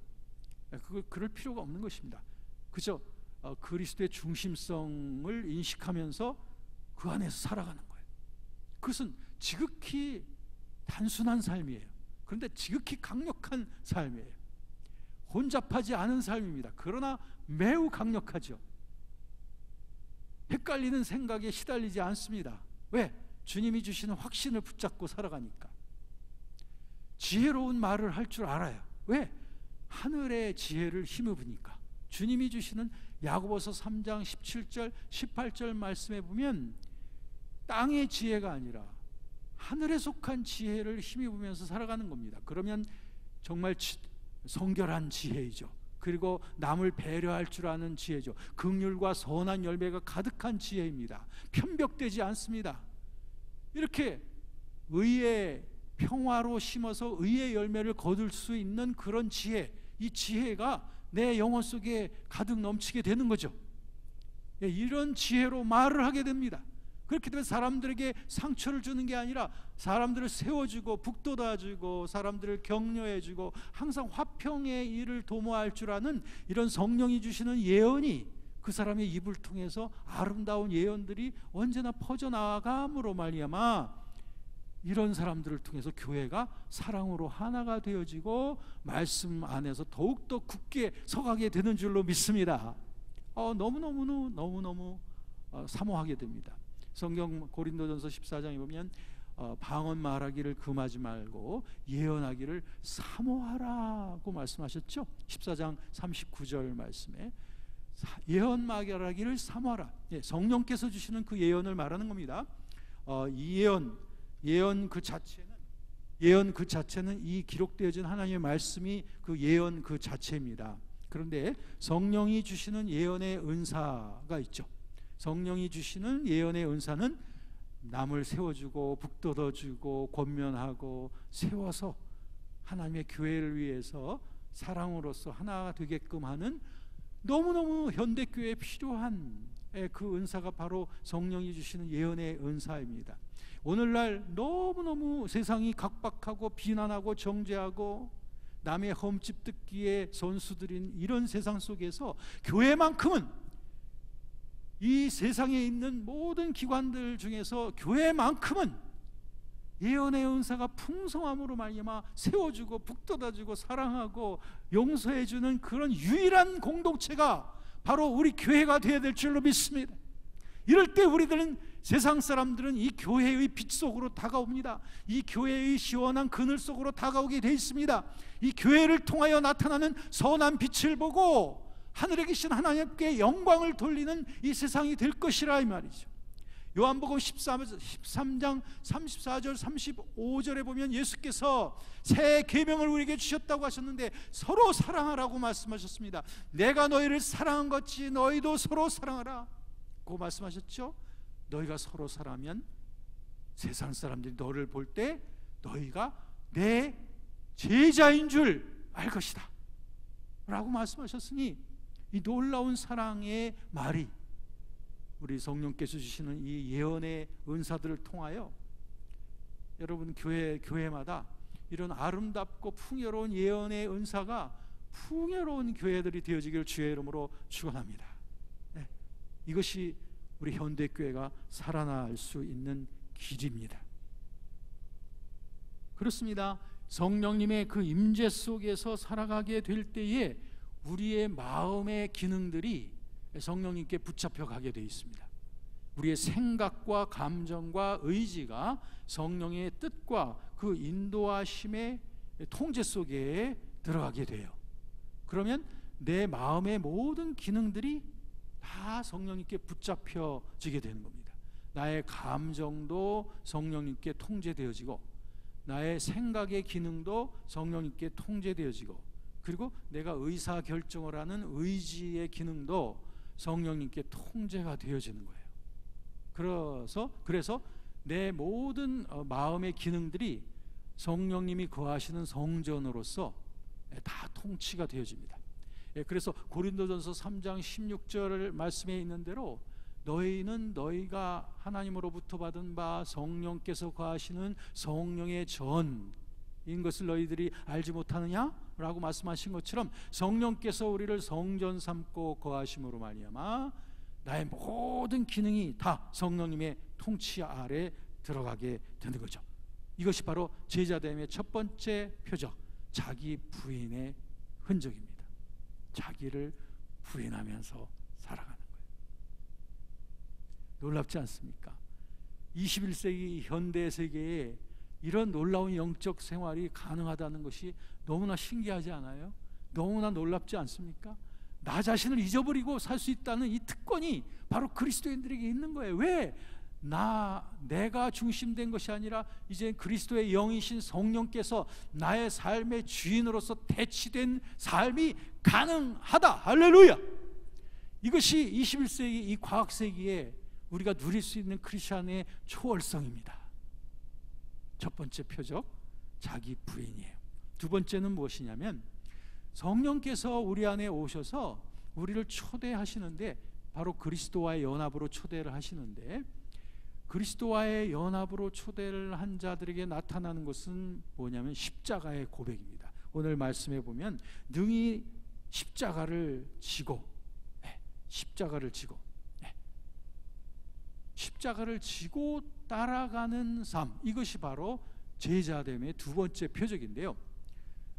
그럴 필요가 없는 것입니다. 그저 그리스도의 중심성을 인식하면서 그 안에서 살아가는 거예요. 그것은 지극히 단순한 삶이에요. 그런데 지극히 강력한 삶이에요. 혼잡하지 않은 삶입니다. 그러나 매우 강력하죠. 헷갈리는 생각에 시달리지 않습니다. 왜? 주님이 주시는 확신을 붙잡고 살아가니까. 지혜로운 말을 할 줄 알아요. 왜? 하늘의 지혜를 힘입으니까. 주님이 주시는 야고보서 3장 17절 18절 말씀에 보면 땅의 지혜가 아니라 하늘에 속한 지혜를 힘입으면서 살아가는 겁니다. 그러면 정말 성결한 지혜이죠. 그리고 남을 배려할 줄 아는 지혜죠. 긍휼과 선한 열매가 가득한 지혜입니다. 편벽되지 않습니다. 이렇게 의의 평화로 심어서 의의 열매를 거둘 수 있는 그런 지혜, 이 지혜가 내 영혼 속에 가득 넘치게 되는 거죠. 이런 지혜로 말을 하게 됩니다. 그렇기 때문에 사람들에게 상처를 주는 게 아니라 사람들을 세워주고 북돋아주고 사람들을 격려해주고 항상 화평의 일을 도모할 줄 아는 이런 성령이 주시는 예언이 그 사람의 입을 통해서 아름다운 예언들이 언제나 퍼져나감으로 말미암아 이런 사람들을 통해서 교회가 사랑으로 하나가 되어지고 말씀 안에서 더욱더 굳게 서가게 되는 줄로 믿습니다. 너무너무 사모하게 됩니다. 성경 고린도전서 14장에 보면 방언 말하기를 금하지 말고 예언하기를 사모하라고 말씀하셨죠. 14장 39절 말씀에 예언 말하기를 사모하라. 성령께서 주시는 그 예언을 말하는 겁니다. 이 예언 그 자체는 이 기록되어진 하나님의 말씀이 그 예언 그 자체입니다. 그런데 성령이 주시는 예언의 은사가 있죠. 성령이 주시는 예언의 은사는 남을 세워주고 북돋아주고 권면하고 세워서 하나님의 교회를 위해서 사랑으로서 하나가 되게끔 하는 너무너무 현대교회에 필요한 그 은사가 바로 성령이 주시는 예언의 은사입니다. 오늘날 너무너무 세상이 각박하고 비난하고 정죄하고 남의 흠집 듣기에 선수들인 이런 세상 속에서 교회만큼은 이 세상에 있는 모든 기관들 중에서 교회만큼은 예언의 은사가 풍성함으로 말미암아 세워주고 북돋아주고 사랑하고 용서해주는 그런 유일한 공동체가 바로 우리 교회가 되어야 될 줄로 믿습니다. 이럴 때 우리들은 세상 사람들은 이 교회의 빛 속으로 다가옵니다. 이 교회의 시원한 그늘 속으로 다가오게 되어 있습니다. 이 교회를 통하여 나타나는 선한 빛을 보고 하늘에 계신 하나님께 영광을 돌리는 이 세상이 될 것이라 이 말이죠. 요한복음 13장 34절 35절에 보면 예수께서 새 계명을 우리에게 주셨다고 하셨는데 서로 사랑하라고 말씀하셨습니다. 내가 너희를 사랑한 것 같이 너희도 서로 사랑하라 고 말씀하셨죠. 너희가 서로 사랑하면 세상 사람들이 너를 볼 때 너희가 내 제자인 줄 알 것이다 라고 말씀하셨으니, 이 놀라운 사랑의 말이 우리 성령께서 주시는 이 예언의 은사들을 통하여 여러분 교회마다 이런 아름답고 풍요로운 예언의 은사가 풍요로운 교회들이 되어지기를 주의 이름으로 축원합니다. 네, 이것이 우리 현대교회가 살아날 수 있는 길입니다. 그렇습니다. 성령님의 그 임재 속에서 살아가게 될 때에 우리의 마음의 기능들이 성령님께 붙잡혀 가게 되어 있습니다. 우리의 생각과 감정과 의지가 성령의 뜻과 그 인도하심의 통제 속에 들어가게 돼요. 그러면 내 마음의 모든 기능들이 다 성령님께 붙잡혀지게 되는 겁니다. 나의 감정도 성령님께 통제되어지고, 나의 생각의 기능도 성령님께 통제되어지고, 그리고 내가 의사결정을 하는 의지의 기능도 성령님께 통제가 되어지는 거예요. 그래서 내 모든 마음의 기능들이 성령님이 거하시는 성전으로서 다 통치가 되어집니다. 그래서 고린도전서 3장 16절 말씀에 있는 대로 너희는 너희가 하나님으로부터 받은 바 성령께서 거하시는 성령의 전인 것을 너희들이 알지 못하느냐? 라고 말씀하신 것처럼 성령께서 우리를 성전 삼고 거하심으로 말미암아 나의 모든 기능이 다 성령님의 통치 아래 들어가게 되는 거죠. 이것이 바로 제자됨의 첫 번째 표적, 자기 부인의 흔적입니다. 자기를 부인하면서 살아가는 거예요. 놀랍지 않습니까? 21세기 현대 세계에 이런 놀라운 영적 생활이 가능하다는 것이 너무나 신기하지 않아요? 너무나 놀랍지 않습니까? 나 자신을 잊어버리고 살 수 있다는 이 특권이 바로 그리스도인들에게 있는 거예요. 왜? 내가 중심된 것이 아니라 이제 그리스도의 영이신 성령께서 나의 삶의 주인으로서 대치된 삶이 가능하다. 할렐루야! 이것이 21세기 이 과학세기에 우리가 누릴 수 있는 크리스천의 초월성입니다. 첫 번째 표적, 자기 부인이에요. 두 번째는 무엇이냐면 성령께서 우리 안에 오셔서 우리를 초대하시는데, 바로 그리스도와의 연합으로 초대를 하시는데, 그리스도와의 연합으로 초대를 한 자들에게 나타나는 것은 뭐냐면 십자가의 고백입니다. 오늘 말씀해 보면 능히 십자가를 지고 따라가는 삶, 이것이 바로 제자됨의 두 번째 표적인데요.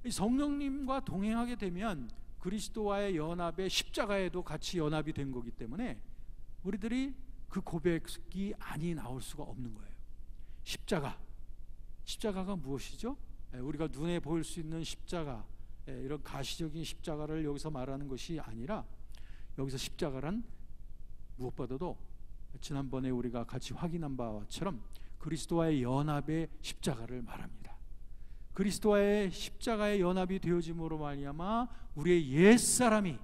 성령님과 동행하게 되면 그리스도와의 연합에 십자가에도 같이 연합이 된 거기 때문에 우리들이 그 고백이 아니 나올 수가 없는 거예요. 십자가가 무엇이죠? 우리가 눈에 보일 수 있는 십자가, 이런 가시적인 십자가를 여기서 말하는 것이 아니라, 여기서 십자가란 무엇보다도 지난번에 우리가 같이 확인한 바처럼 그리스도와의 연합의 십자가를 말합니다. 그리스도와의 십자가의 연합이 되어짐으로 말미암아 우리의 옛사람이,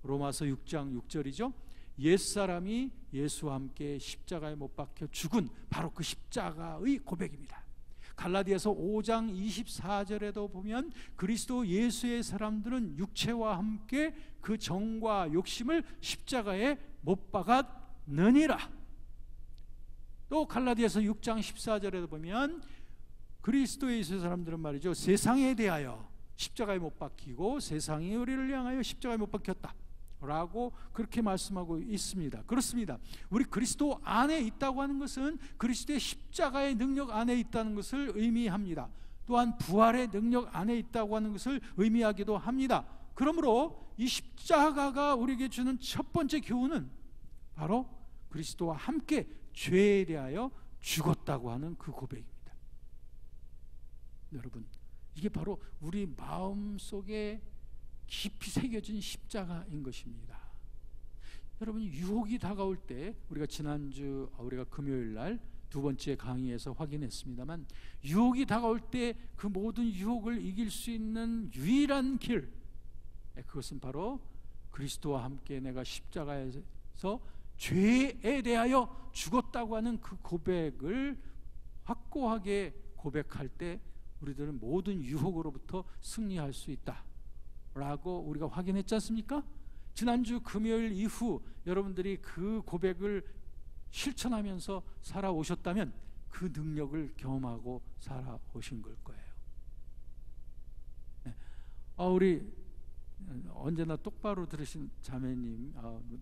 로마서 6장 6절이죠. 옛사람이 예수와 함께 십자가에 못 박혀 죽은 바로 그 십자가의 고백입니다. 갈라디아서 5장 24절에도 보면 그리스도 예수의 사람들은 육체와 함께 그 정과 욕심을 십자가에 못 박았느니라. 또 갈라디아서 6장 14절에도 보면 그리스도 예수의 사람들은 말이죠, 세상에 대하여 십자가에 못 박히고 세상이 우리를 향하여 십자가에 못 박혔다 라고 그렇게 말씀하고 있습니다. 그렇습니다. 우리 그리스도 안에 있다고 하는 것은 그리스도의 십자가의 능력 안에 있다는 것을 의미합니다. 또한 부활의 능력 안에 있다고 하는 것을 의미하기도 합니다. 그러므로 이 십자가가 우리에게 주는 첫 번째 교훈은 바로 그리스도와 함께 죄에 대하여 죽었다고 하는 그 고백입니다. 여러분, 이게 바로 우리 마음속에 깊이 새겨진 십자가인 것입니다. 여러분, 유혹이 다가올 때, 우리가 지난주 우리가 금요일 날 두 번째 강의에서 확인했습니다만, 유혹이 다가올 때 그 모든 유혹을 이길 수 있는 유일한 길, 그것은 바로 그리스도와 함께 내가 십자가에서 죄에 대하여 죽었다고 하는 그 고백을 확고하게 고백할 때 우리들은 모든 유혹으로부터 승리할 수 있다라고 우리가 확인했지 않습니까? 지난주 금요일 이후 여러분들이 그 고백을 실천하면서 살아오셨다면 그 능력을 경험하고 살아오신 걸 거예요. 우리 언제나 똑바로 들으신 자매님,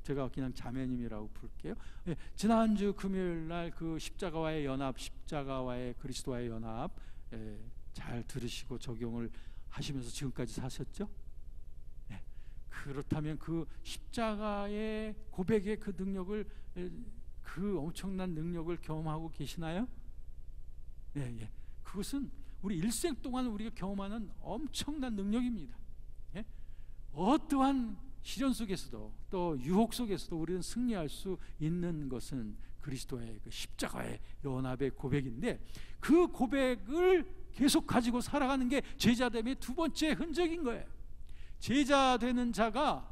제가 그냥 자매님이라고 부를게요. 지난주 금요일 날 그 십자가와의 연합, 십자가와의 그리스도와의 연합 잘 들으시고 적용을 하시면서 지금까지 사셨죠? 그렇다면 그 십자가의 고백의 그 능력을, 그 엄청난 능력을 경험하고 계시나요? 예. 그것은 우리 일생 동안 우리가 경험하는 엄청난 능력입니다. 어떠한 시련 속에서도 또 유혹 속에서도 우리는 승리할 수 있는 것은 그리스도의 그 십자가의 연합의 고백인데, 그 고백을 계속 가지고 살아가는 게 제자됨의 두 번째 흔적인 거예요. 제자 되는 자가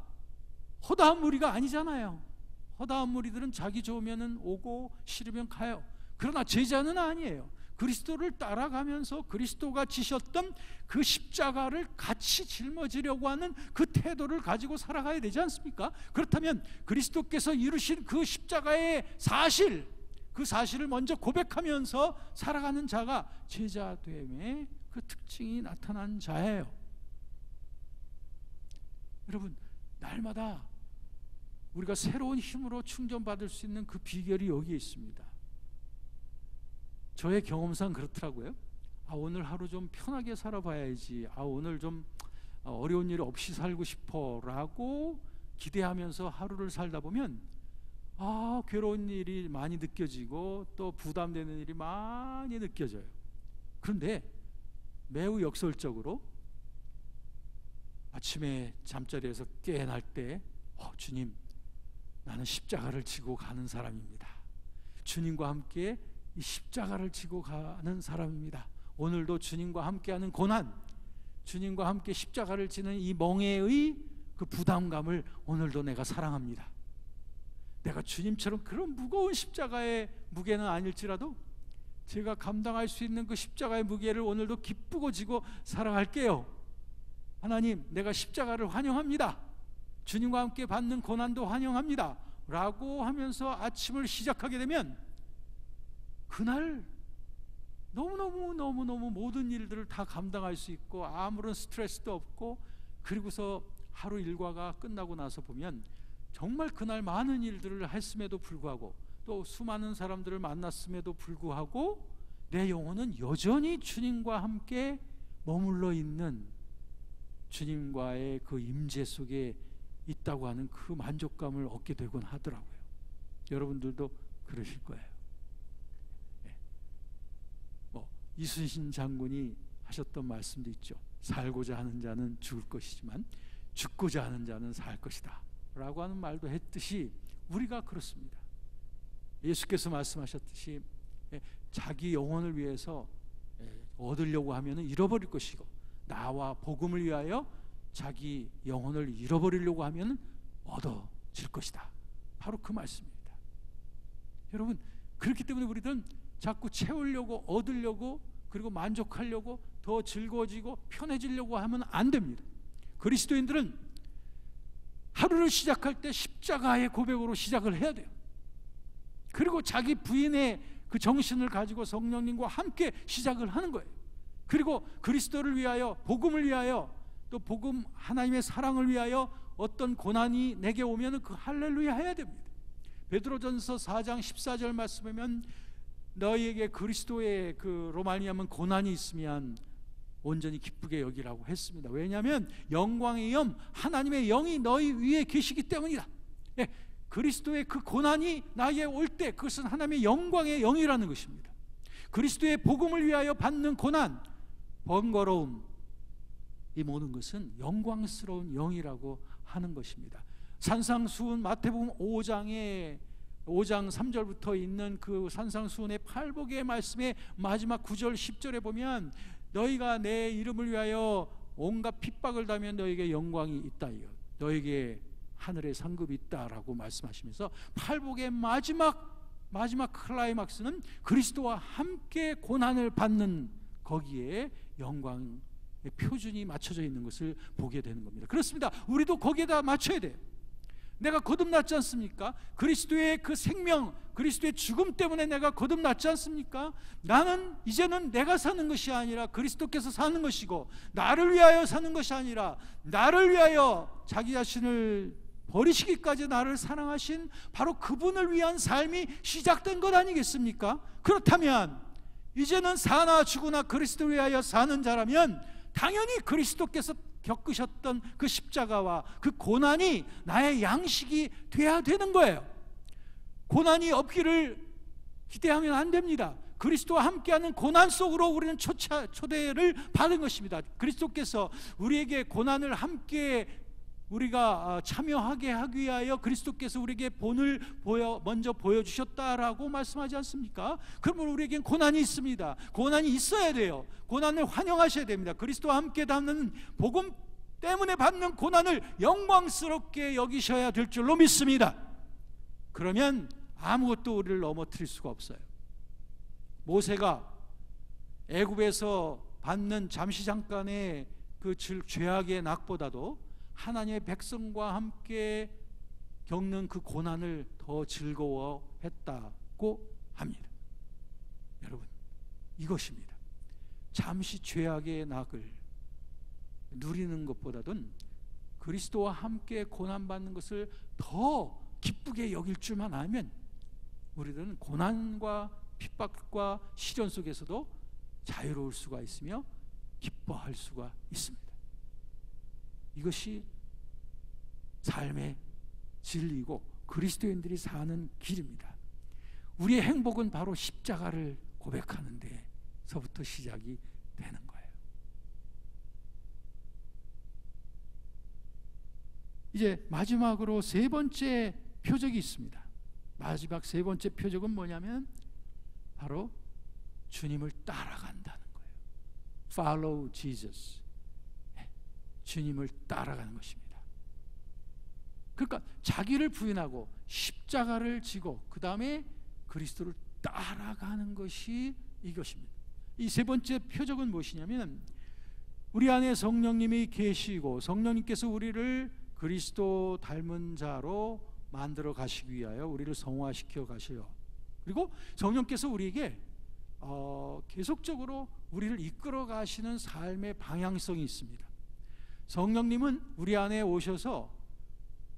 허다한 무리가 아니잖아요. 허다한 무리들은 자기 좋으면 오고 싫으면 가요. 그러나 제자는 아니에요. 그리스도를 따라가면서 그리스도가 지셨던 그 십자가를 같이 짊어지려고 하는 그 태도를 가지고 살아가야 되지 않습니까? 그렇다면 그리스도께서 이루신 그 십자가의 사실, 그 사실을 먼저 고백하면서 살아가는 자가 제자됨의 그 특징이 나타난 자예요. 여러분, 날마다 우리가 새로운 힘으로 충전받을 수 있는 그 비결이 여기에 있습니다. 저의 경험상 그렇더라고요. 오늘 하루 좀 편하게 살아봐야지, 오늘 좀 어려운 일 없이 살고 싶어 라고 기대하면서 하루를 살다 보면 괴로운 일이 많이 느껴지고 또 부담되는 일이 많이 느껴져요. 그런데 매우 역설적으로 아침에 잠자리에서 깨어날 때 주님, 나는 십자가를 지고 가는 사람입니다. 주님과 함께 이 십자가를 지고 가는 사람입니다. 오늘도 주님과 함께하는 고난, 주님과 함께 십자가를 지는 이 멍에의 그 부담감을 오늘도 내가 사랑합니다. 내가 주님처럼 그런 무거운 십자가의 무게는 아닐지라도 제가 감당할 수 있는 그 십자가의 무게를 오늘도 기쁘고 지고 살아갈게요. 하나님, 내가 십자가를 환영합니다. 주님과 함께 받는 고난도 환영합니다 라고 하면서 아침을 시작하게 되면 그날 너무너무 모든 일들을 다 감당할 수 있고 아무런 스트레스도 없고, 그리고서 하루 일과가 끝나고 나서 보면 정말 그날 많은 일들을 했음에도 불구하고 또 수많은 사람들을 만났음에도 불구하고 내 영혼은 여전히 주님과 함께 머물러 있는, 주님과의 그 임재 속에 있다고 하는 그 만족감을 얻게 되곤 하더라고요. 여러분들도 그러실 거예요. 이순신 장군이 하셨던 말씀도 있죠. 살고자 하는 자는 죽을 것이지만 죽고자 하는 자는 살 것이다 라고 하는 말도 했듯이 우리가 그렇습니다. 예수께서 말씀하셨듯이 자기 영혼을 위해서 얻으려고 하면 잃어버릴 것이고, 나와 복음을 위하여 자기 영혼을 잃어버리려고 하면 얻어질 것이다. 바로 그 말씀입니다. 여러분, 그렇기 때문에 우리들은 자꾸 채우려고, 얻으려고, 그리고 만족하려고, 더 즐거워지고 편해지려고 하면 안 됩니다. 그리스도인들은 하루를 시작할 때 십자가의 고백으로 시작을 해야 돼요. 그리고 자기 부인의 그 정신을 가지고 성령님과 함께 시작을 하는 거예요. 그리고 그리스도를 위하여, 복음을 위하여, 또 복음 하나님의 사랑을 위하여 어떤 고난이 내게 오면 그 할렐루야 해야 됩니다. 베드로전서 4장 14절 말씀하면 너희에게 그리스도의 그 로마니아면 고난이 있으면 온전히 기쁘게 여기라고 했습니다. 왜냐하면 영광의 영, 하나님의 영이 너희 위에 계시기 때문이다. 그리스도의 그 고난이 나에게 올 때 그것은 하나님의 영광의 영이라는 것입니다. 그리스도의 복음을 위하여 받는 고난, 번거로움, 이 모든 것은 영광스러운 영이라고 하는 것입니다. 산상수훈 마태복음 5장 3절부터 있는 그 산상수훈의 팔복의 말씀의 마지막 9절 10절에 보면 너희가 내 이름을 위하여 온갖 핍박을 당하면 너에게 영광이 있다, 너에게 하늘의 상급이 있다라고 말씀하시면서 팔복의 마지막 클라이막스는 그리스도와 함께 고난을 받는, 거기에 영광의 표준이 맞춰져 있는 것을 보게 되는 겁니다. 그렇습니다. 우리도 거기에다 맞춰야 돼요. 내가 거듭났지 않습니까? 그리스도의 그 생명, 그리스도의 죽음 때문에 내가 거듭났지 않습니까? 나는 이제는 내가 사는 것이 아니라 그리스도께서 사는 것이고, 나를 위하여 사는 것이 아니라 나를 위하여 자기 자신을 버리시기까지 나를 사랑하신 바로 그분을 위한 삶이 시작된 것 아니겠습니까? 그렇다면 이제는 사나 죽으나 그리스도를 위하여 사는 자라면 당연히 그리스도께서 겪으셨던 그 십자가와 그 고난이 나의 양식이 돼야 되는 거예요. 고난이 없기를 기대하면 안 됩니다. 그리스도와 함께하는 고난 속으로 우리는 초대를 받은 것입니다. 그리스도께서 우리에게 고난을 함께 우리가 참여하게 하기 위하여 그리스도께서 우리에게 본을 먼저 보여주셨다라고 말씀하지 않습니까? 그러면 우리에겐 고난이 있습니다. 고난이 있어야 돼요. 고난을 환영하셔야 됩니다. 그리스도와 함께 담는 복음 때문에 받는 고난을 영광스럽게 여기셔야 될 줄로 믿습니다. 그러면 아무것도 우리를 넘어뜨릴 수가 없어요. 모세가 애굽에서 받는 잠시 잠깐의 그 죄악의 낙보다도 하나님의 백성과 함께 겪는 그 고난을 더 즐거워했다고 합니다. 여러분, 이것입니다. 잠시 죄악의 낙을 누리는 것보다는 그리스도와 함께 고난받는 것을 더 기쁘게 여길 줄만 알면 우리들은 고난과 핍박과 시련 속에서도 자유로울 수가 있으며 기뻐할 수가 있습니다. 이것이 삶의 진리이고 그리스도인들이 사는 길입니다. 우리의 행복은 바로 십자가를 고백하는 데서부터 시작이 되는 거예요. 이제 마지막으로 세 번째 표적이 있습니다. 마지막 세 번째 표적은 뭐냐면 바로 주님을 따라간다는 거예요. Follow Jesus. 주님을 따라가는 것입니다. 그러니까 자기를 부인하고 십자가를 지고 그 다음에 그리스도를 따라가는 것이 이것입니다. 이 세 번째 표적은 무엇이냐면 우리 안에 성령님이 계시고 성령님께서 우리를 그리스도 닮은 자로 만들어 가시기 위하여 우리를 성화시켜 가셔요. 그리고 성령께서 우리에게 계속적으로 우리를 이끌어 가시는 삶의 방향성이 있습니다. 성령님은 우리 안에 오셔서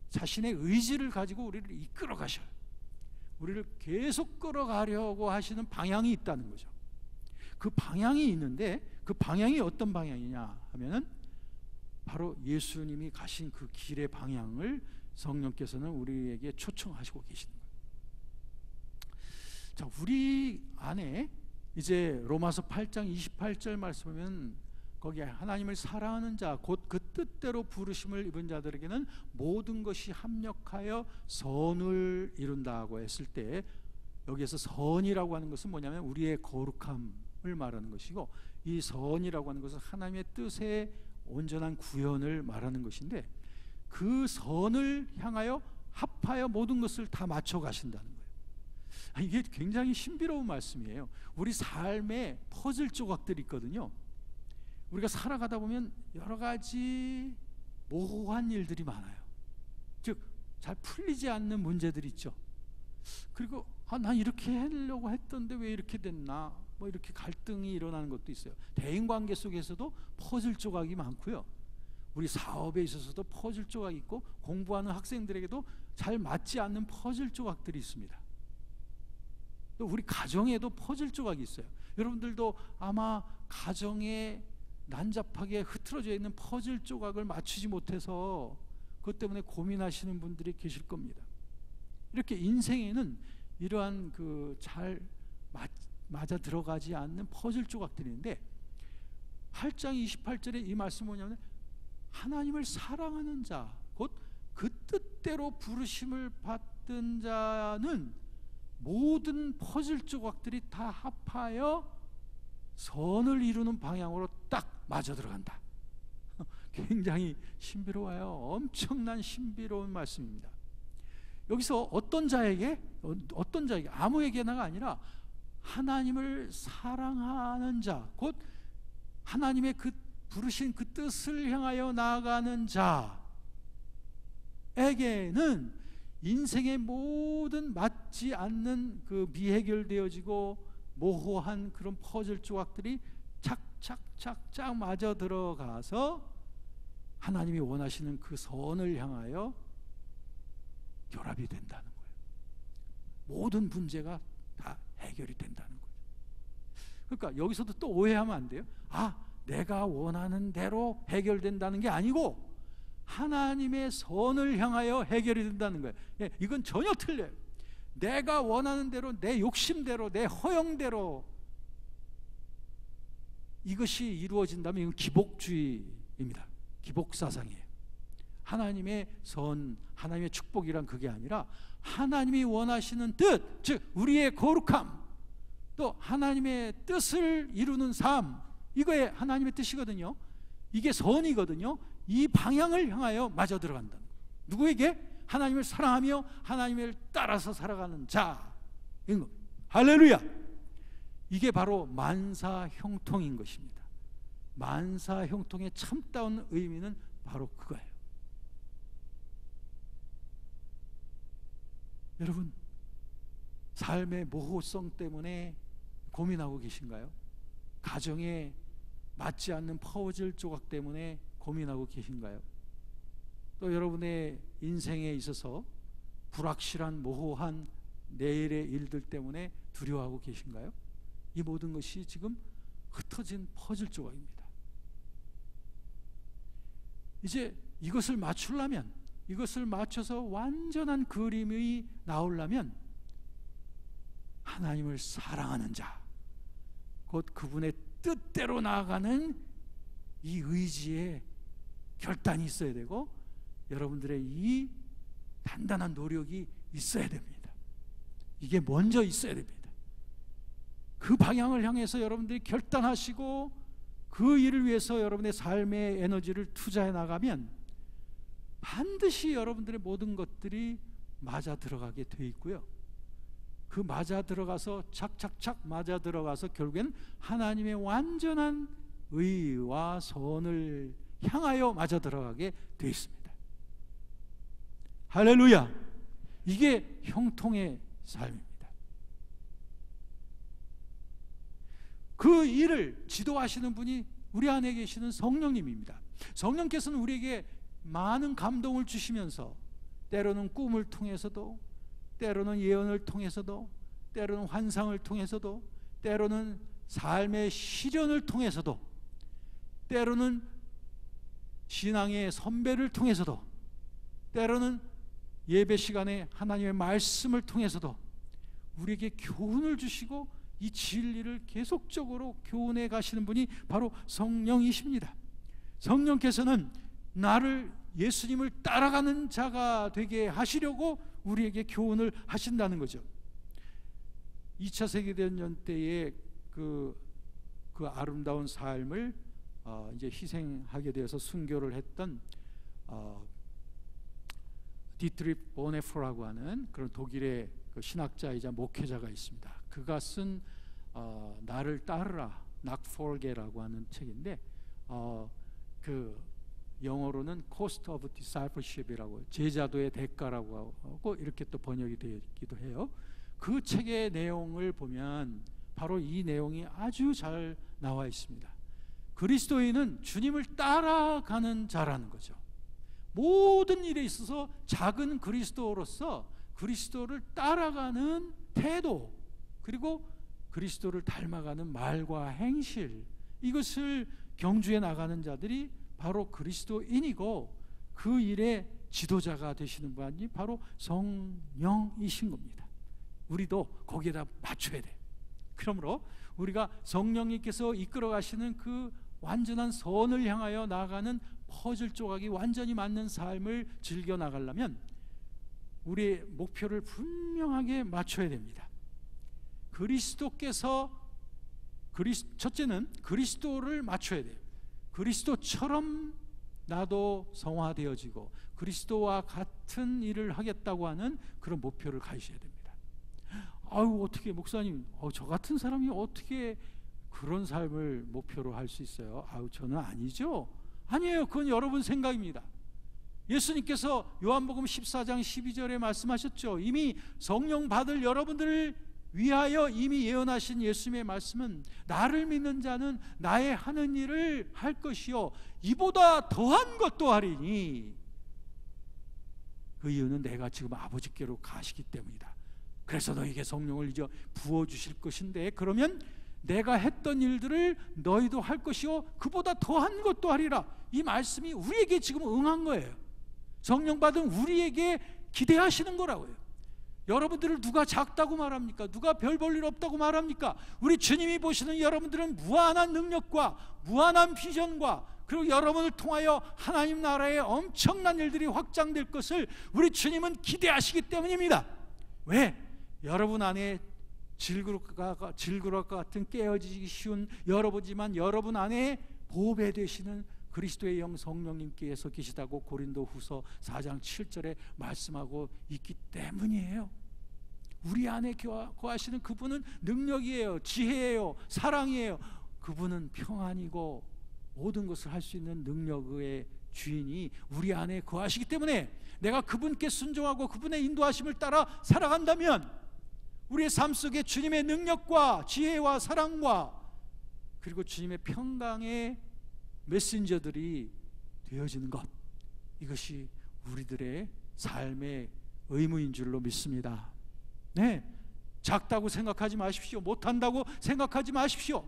자신의 의지를 가지고 우리를 이끌어 가셔요. 우리를 계속 끌어가려고 하시는 방향이 있다는 거죠. 그 방향이 있는데 그 방향이 어떤 방향이냐 하면은 바로 예수님이 가신 그 길의 방향을 성령께서는 우리에게 초청하시고 계시는 거예요. 자, 우리 안에 이제 로마서 8장 28절 말씀하면 거기에 하나님을 사랑하는 자 곧 그 뜻대로 부르심을 입은 자들에게는 모든 것이 합력하여 선을 이룬다고 했을 때 여기에서 선이라고 하는 것은 뭐냐면 우리의 거룩함을 말하는 것이고 이 선이라고 하는 것은 하나님의 뜻의 온전한 구현을 말하는 것인데 그 선을 향하여 합하여 모든 것을 다 맞춰 가신다는 거예요. 이게 굉장히 신비로운 말씀이에요. 우리 삶에 퍼즐 조각들이 있거든요. 우리가 살아가다 보면 여러 가지 모호한 일들이 많아요. 즉 잘 풀리지 않는 문제들이 있죠. 그리고 난 이렇게 하려고 했던데 왜 이렇게 됐나, 뭐 이렇게 갈등이 일어나는 것도 있어요. 대인관계 속에서도 퍼즐 조각이 많고요. 우리 사업에 있어서도 퍼즐 조각이 있고 공부하는 학생들에게도 잘 맞지 않는 퍼즐 조각들이 있습니다. 또 우리 가정에도 퍼즐 조각이 있어요. 여러분들도 아마 가정에 난잡하게 흐트러져 있는 퍼즐 조각을 맞추지 못해서 그것 때문에 고민하시는 분들이 계실 겁니다. 이렇게 인생에는 이러한 그 잘 맞아 들어가지 않는 퍼즐 조각들인데 8장 28절에 이 말씀은 뭐냐면 하나님을 사랑하는 자 곧 그 뜻대로 부르심을 받던 자는 모든 퍼즐 조각들이 다 합하여 선을 이루는 방향으로 딱 맞아 들어간다. 굉장히 신비로워요. 엄청난 신비로운 말씀입니다. 여기서 어떤 자에게 아무에게나가 아니라 하나님을 사랑하는 자, 곧 하나님의 그 부르신 그 뜻을 향하여 나아가는 자에게는 인생의 모든 맞지 않는 그 미해결되어지고 모호한 그런 퍼즐 조각들이 착착착착 맞아 들어가서 하나님이 원하시는 그 선을 향하여 결합이 된다는 거예요. 모든 문제가 다 해결이 된다는 거예요. 그러니까 여기서도 또 오해하면 안 돼요. 내가 원하는 대로 해결된다는 게 아니고 하나님의 선을 향하여 해결이 된다는 거예요. 이건 전혀 틀려요. 내가 원하는 대로, 내 욕심대로, 내 허영대로 이것이 이루어진다면 이건 기복주의입니다. 기복사상이에요. 하나님의 선, 하나님의 축복이란 그게 아니라 하나님이 원하시는 뜻, 즉 우리의 거룩함, 또 하나님의 뜻을 이루는 삶, 이거에 하나님의 뜻이거든요. 이게 선이거든요. 이 방향을 향하여 맞아 들어간다. 누구에게? 하나님을 사랑하며 하나님을 따라서 살아가는 자인 겁니다. 할렐루야. 이게 바로 만사형통인 것입니다. 만사형통의 참다운 의미는 바로 그거예요. 여러분, 삶의 모호성 때문에 고민하고 계신가요? 가정에 맞지 않는 퍼즐 조각 때문에 고민하고 계신가요? 또 여러분의 인생에 있어서 불확실한 모호한 내일의 일들 때문에 두려워하고 계신가요? 이 모든 것이 지금 흩어진 퍼즐 조각입니다. 이제 이것을 맞추려면, 이것을 맞춰서 완전한 그림이 나오려면 하나님을 사랑하는 자, 곧 그분의 뜻대로 나아가는 이 의지의 결단이 있어야 되고 여러분들의 이 단단한 노력이 있어야 됩니다. 이게 먼저 있어야 됩니다. 그 방향을 향해서 여러분들이 결단하시고 그 일을 위해서 여러분의 삶의 에너지를 투자해 나가면 반드시 여러분들의 모든 것들이 맞아 들어가게 돼 있고요. 그 맞아 들어가서 착착착 맞아 들어가서 결국엔 하나님의 완전한 의와 선을 향하여 맞아 들어가게 돼 있습니다. 할렐루야. 이게 형통의 삶입니다. 그 일을 지도하시는 분이 우리 안에 계시는 성령님입니다. 성령께서는 우리에게 많은 감동을 주시면서 때로는 꿈을 통해서도, 때로는 예언을 통해서도, 때로는 환상을 통해서도, 때로는 삶의 시련을 통해서도, 때로는 신앙의 선배를 통해서도, 때로는 예배 시간에 하나님의 말씀을 통해서도 우리에게 교훈을 주시고 이 진리를 계속적으로 교훈해 가시는 분이 바로 성령이십니다. 성령께서는 나를, 예수님을 따라가는 자가 되게 하시려고 우리에게 교훈을 하신다는 거죠. 2차 세계대전 때의 그 아름다운 삶을 이제 희생하게 되어서 순교를 했던 디트리프 보네포라고 하는 그런 독일의 그 신학자이자 목회자가 있습니다. 그가 쓴 나를 따르라, Not Forget라고 하는 책인데 그 영어로는 Cost of Discipleship이라고, 제자도의 대가라고 하고 이렇게 또 번역이 되기도 해요. 그 책의 내용을 보면 바로 이 내용이 아주 잘 나와 있습니다. 그리스도인은 주님을 따라가는 자라는 거죠. 모든 일에 있어서 작은 그리스도로서 그리스도를 따라가는 태도, 그리고 그리스도를 닮아가는 말과 행실, 이것을 경주해 나가는 자들이 바로 그리스도인이고 그 일의 지도자가 되시는 분이 바로 성령이신 겁니다. 우리도 거기에다 맞춰야 돼. 그러므로 우리가 성령님께서 이끌어 가시는 그 완전한 선을 향하여 나아가는 퍼즐 조각이 완전히 맞는 삶을 즐겨 나가려면 우리의 목표를 분명하게 맞춰야 됩니다. 첫째는 그리스도를 맞춰야 돼요. 그리스도처럼 나도 성화되어지고 그리스도와 같은 일을 하겠다고 하는 그런 목표를 가지셔야 됩니다. 아유, 어떻게 목사님, 저 같은 사람이 어떻게 그런 삶을 목표로 할 수 있어요? 아유, 저는 아니죠. 아니에요. 그건 여러분 생각입니다. 예수님께서 요한복음 14장 12절에 말씀하셨죠. 이미 성령 받을 여러분들을 위하여 이미 예언하신 예수님의 말씀은 나를 믿는 자는 나의 하는 일을 할 것이요 이보다 더한 것도 하리니, 그 이유는 내가 지금 아버지께로 가시기 때문이다. 그래서 너에게 성령을 이제 부어주실 것인데, 그러면 내가 했던 일들을 너희도 할 것이요 그보다 더한 것도 하리라. 이 말씀이 우리에게 지금 응한 거예요. 성령 받은 우리에게 기대하시는 거라고요. 여러분들을 누가 작다고 말합니까? 누가 별 볼 일 없다고 말합니까? 우리 주님이 보시는 여러분들은 무한한 능력과 무한한 비전과, 그리고 여러분을 통하여 하나님 나라의 엄청난 일들이 확장될 것을 우리 주님은 기대하시기 때문입니다. 왜? 여러분 안에 질그릇과 같은 깨어지기 쉬운 여러분이지만 여러분 안에 보배 되시는 그리스도의 영 성령님께서 계시다고 고린도후서 4장 7절에 말씀하고 있기 때문이에요. 우리 안에 거하시는 그분은 능력이에요, 지혜예요, 사랑이에요. 그분은 평안이고 모든 것을 할 수 있는 능력의 주인이 우리 안에 거하시기 때문에 내가 그분께 순종하고 그분의 인도하심을 따라 살아간다면 우리의 삶 속에 주님의 능력과 지혜와 사랑과 그리고 주님의 평강의 메신저들이 되어지는 것, 이것이 우리들의 삶의 의무인 줄로 믿습니다. 네, 작다고 생각하지 마십시오. 못한다고 생각하지 마십시오.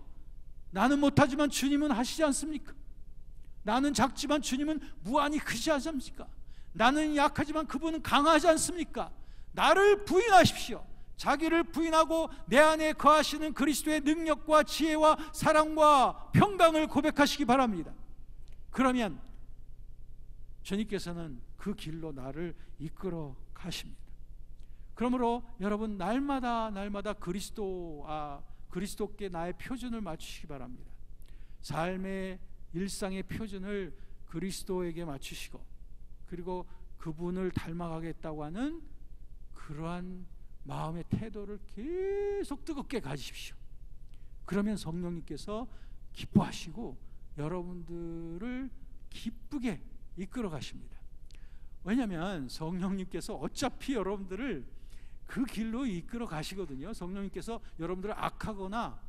나는 못하지만 주님은 하시지 않습니까? 나는 작지만 주님은 무한히 크지 않습니까? 나는 약하지만 그분은 강하지 않습니까? 나를 부인하십시오. 자기를 부인하고 내 안에 거하시는 그리스도의 능력과 지혜와 사랑과 평강을 고백하시기 바랍니다. 그러면 주님께서는 그 길로 나를 이끌어 가십니다. 그러므로 여러분 날마다 그리스도께 나의 표준을 맞추시기 바랍니다. 삶의 일상의 표준을 그리스도에게 맞추시고, 그리고 그분을 닮아가겠다고 하는 그러한 마음의 태도를 계속 뜨겁게 가지십시오. 그러면 성령님께서 기뻐하시고 여러분들을 기쁘게 이끌어 가십니다. 왜냐하면 성령님께서 어차피 여러분들을 그 길로 이끌어 가시거든요. 성령님께서 여러분들을 악하거나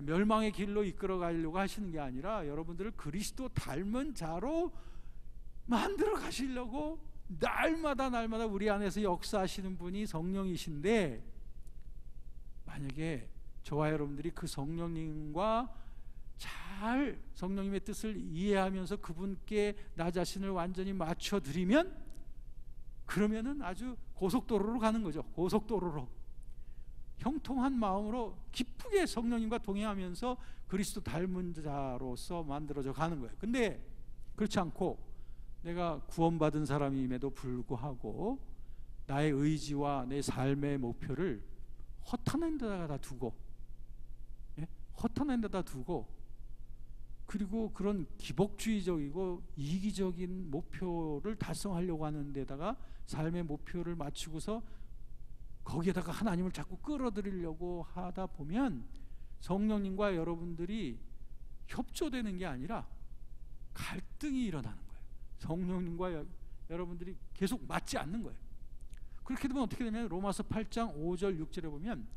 멸망의 길로 이끌어 가려고 하시는 게 아니라 여러분들을 그리스도 닮은 자로 만들어 가시려고 날마다 우리 안에서 역사하시는 분이 성령이신데, 만약에 저와 여러분들이 그 성령님과 잘 성령님의 뜻을 이해하면서 그분께 나 자신을 완전히 맞춰드리면, 그러면은 아주 고속도로로 가는 거죠. 고속도로로 형통한 마음으로 기쁘게 성령님과 동행하면서 그리스도 닮은 자로서 만들어져 가는 거예요. 근데 그렇지 않고 내가 구원받은 사람임에도 불구하고 나의 의지와 내 삶의 목표를 허탄한 데다가 두고, 허탄한 데다 두고, 그리고 그런 기복주의적이고 이기적인 목표를 달성하려고 하는 데다가 삶의 목표를 맞추고서 거기에다가 하나님을 자꾸 끌어들이려고 하다 보면 성령님과 여러분들이 협조되는 게 아니라 갈등이 일어나는 거예요. 성령님과 여러분들이 계속 맞지 않는 거예요. 그렇게 되면 어떻게 되냐면 로마서 8장 5절 6절에 보면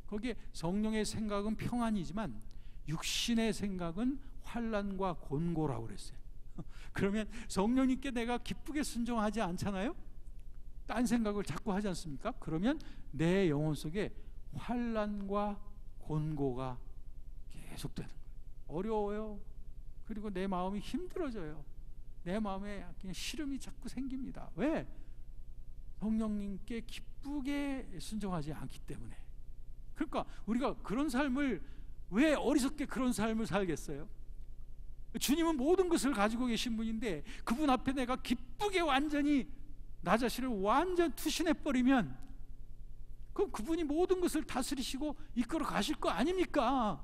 거기에 성령의 생각은 평안이지만 육신의 생각은 환난과 곤고라고 그랬어요. 그러면 성령님께 내가 기쁘게 순종하지 않잖아요? 딴 생각을 자꾸 하지 않습니까? 그러면 내 영혼 속에 환난과 곤고가 계속되는 거예요. 어려워요. 그리고 내 마음이 힘들어져요. 내 마음에 그냥 시름이 자꾸 생깁니다. 왜? 성령님께 기쁘게 순종하지 않기 때문에. 그러니까 우리가 그런 삶을 왜 어리석게 그런 삶을 살겠어요? 주님은 모든 것을 가지고 계신 분인데 그분 앞에 내가 기쁘게 완전히 나 자신을 완전 투신해 버리면 그럼 그분이 모든 것을 다스리시고 이끌어 가실 거 아닙니까?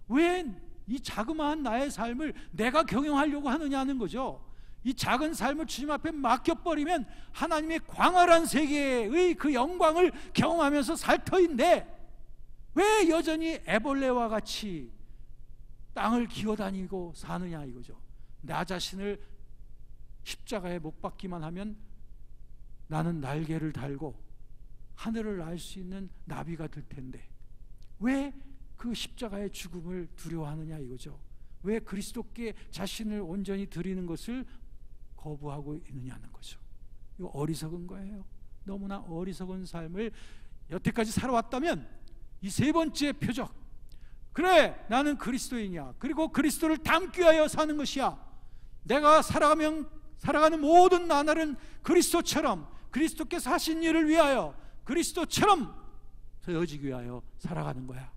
왜 이 자그마한 나의 삶을 내가 경영하려고 하느냐는 거죠. 이 작은 삶을 주님 앞에 맡겨버리면 하나님의 광활한 세계의 그 영광을 경험하면서 살 터인데 왜 여전히 애벌레와 같이 땅을 기어다니고 사느냐 이거죠. 나 자신을 십자가에 못 박기만 하면 나는 날개를 달고 하늘을 날 수 있는 나비가 될 텐데 왜 그 십자가의 죽음을 두려워하느냐 이거죠. 왜 그리스도께 자신을 온전히 드리는 것을 거부하고 있느냐는 거죠. 이거 어리석은 거예요. 너무나 어리석은 삶을 여태까지 살아왔다면 이 세 번째 표적, 그래 나는 그리스도인이야, 그리고 그리스도를 닮기 위하여 사는 것이야, 내가 살아가는 모든 나날은 그리스도처럼, 그리스도께서 하신 일을 위하여 그리스도처럼 되어지기 위하여 살아가는 거야.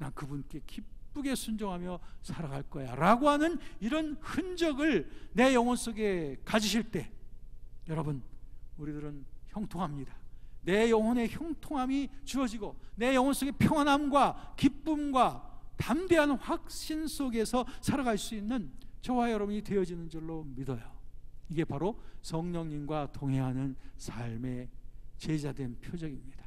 난 그분께 기쁘게 순종하며 살아갈 거야 라고 하는 이런 흔적을 내 영혼 속에 가지실 때 여러분, 우리들은 형통합니다. 내 영혼의 형통함이 주어지고 내 영혼 속의 평안함과 기쁨과 담대한 확신 속에서 살아갈 수 있는 저와 여러분이 되어지는 줄로 믿어요. 이게 바로 성령님과 동행하는 삶의 제자된 표적입니다.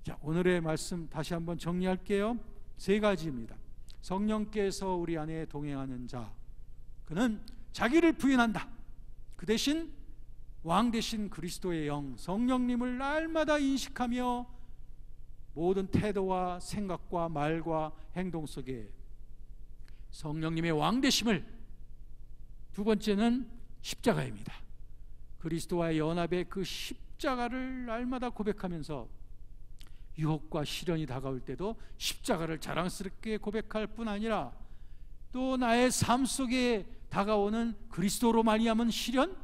자, 오늘의 말씀 다시 한번 정리할게요. 세 가지입니다. 성령께서 우리 안에 동행하는 자, 그는 자기를 부인한다. 그 대신 왕 되신 그리스도의 영 성령님을 날마다 인식하며 모든 태도와 생각과 말과 행동 속에 성령님의 왕 되심을, 두 번째는 십자가입니다. 그리스도와의 연합의 그 십자가를 날마다 고백하면서 유혹과 시련이 다가올 때도 십자가를 자랑스럽게 고백할 뿐 아니라 또 나의 삶 속에 다가오는 그리스도로 말미암은 시련,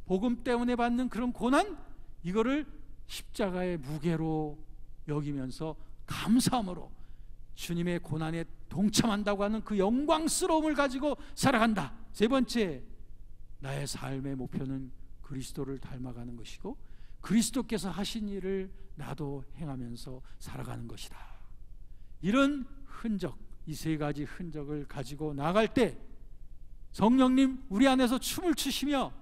복음 때문에 받는 그런 고난, 이거를 십자가의 무게로 여기면서 감사함으로 주님의 고난에 동참한다고 하는 그 영광스러움을 가지고 살아간다. 세 번째, 나의 삶의 목표는 그리스도를 닮아가는 것이고 그리스도께서 하신 일을 나도 행하면서 살아가는 것이다. 이런 흔적, 이 세 가지 흔적을 가지고 나갈 때 성령님 우리 안에서 춤을 추시며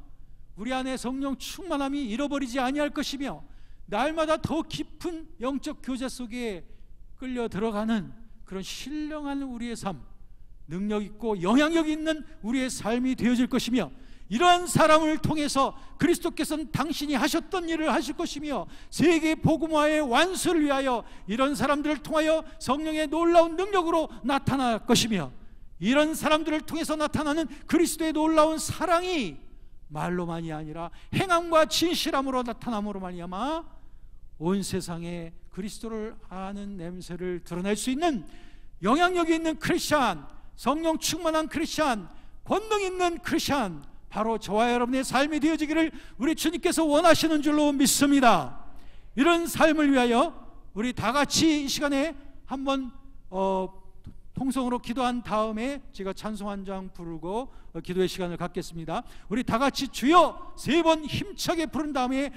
우리 안에 성령 충만함이 잃어버리지 아니할 것이며 날마다 더 깊은 영적 교제 속에 끌려 들어가는 그런 신령한 우리의 삶, 능력 있고 영향력 있는 우리의 삶이 되어질 것이며 이러한 사람을 통해서 그리스도께서는 당신이 하셨던 일을 하실 것이며 세계 복음화의 완수를 위하여 이런 사람들을 통하여 성령의 놀라운 능력으로 나타날 것이며 이런 사람들을 통해서 나타나는 그리스도의 놀라운 사랑이 말로만이 아니라 행함과 진실함으로 나타남으로 말미암아 온 세상에 그리스도를 아는 냄새를 드러낼 수 있는 영향력이 있는 크리스찬, 성령 충만한 크리스찬, 권능 있는 크리스찬, 바로 저와 여러분의 삶이 되어지기를 우리 주님께서 원하시는 줄로 믿습니다. 이런 삶을 위하여 우리 다 같이 이 시간에 한번 통성으로 기도한 다음에 제가 찬송 한 장 부르고 기도의 시간을 갖겠습니다. 우리 다 같이 주여 세 번 힘차게 부른 다음에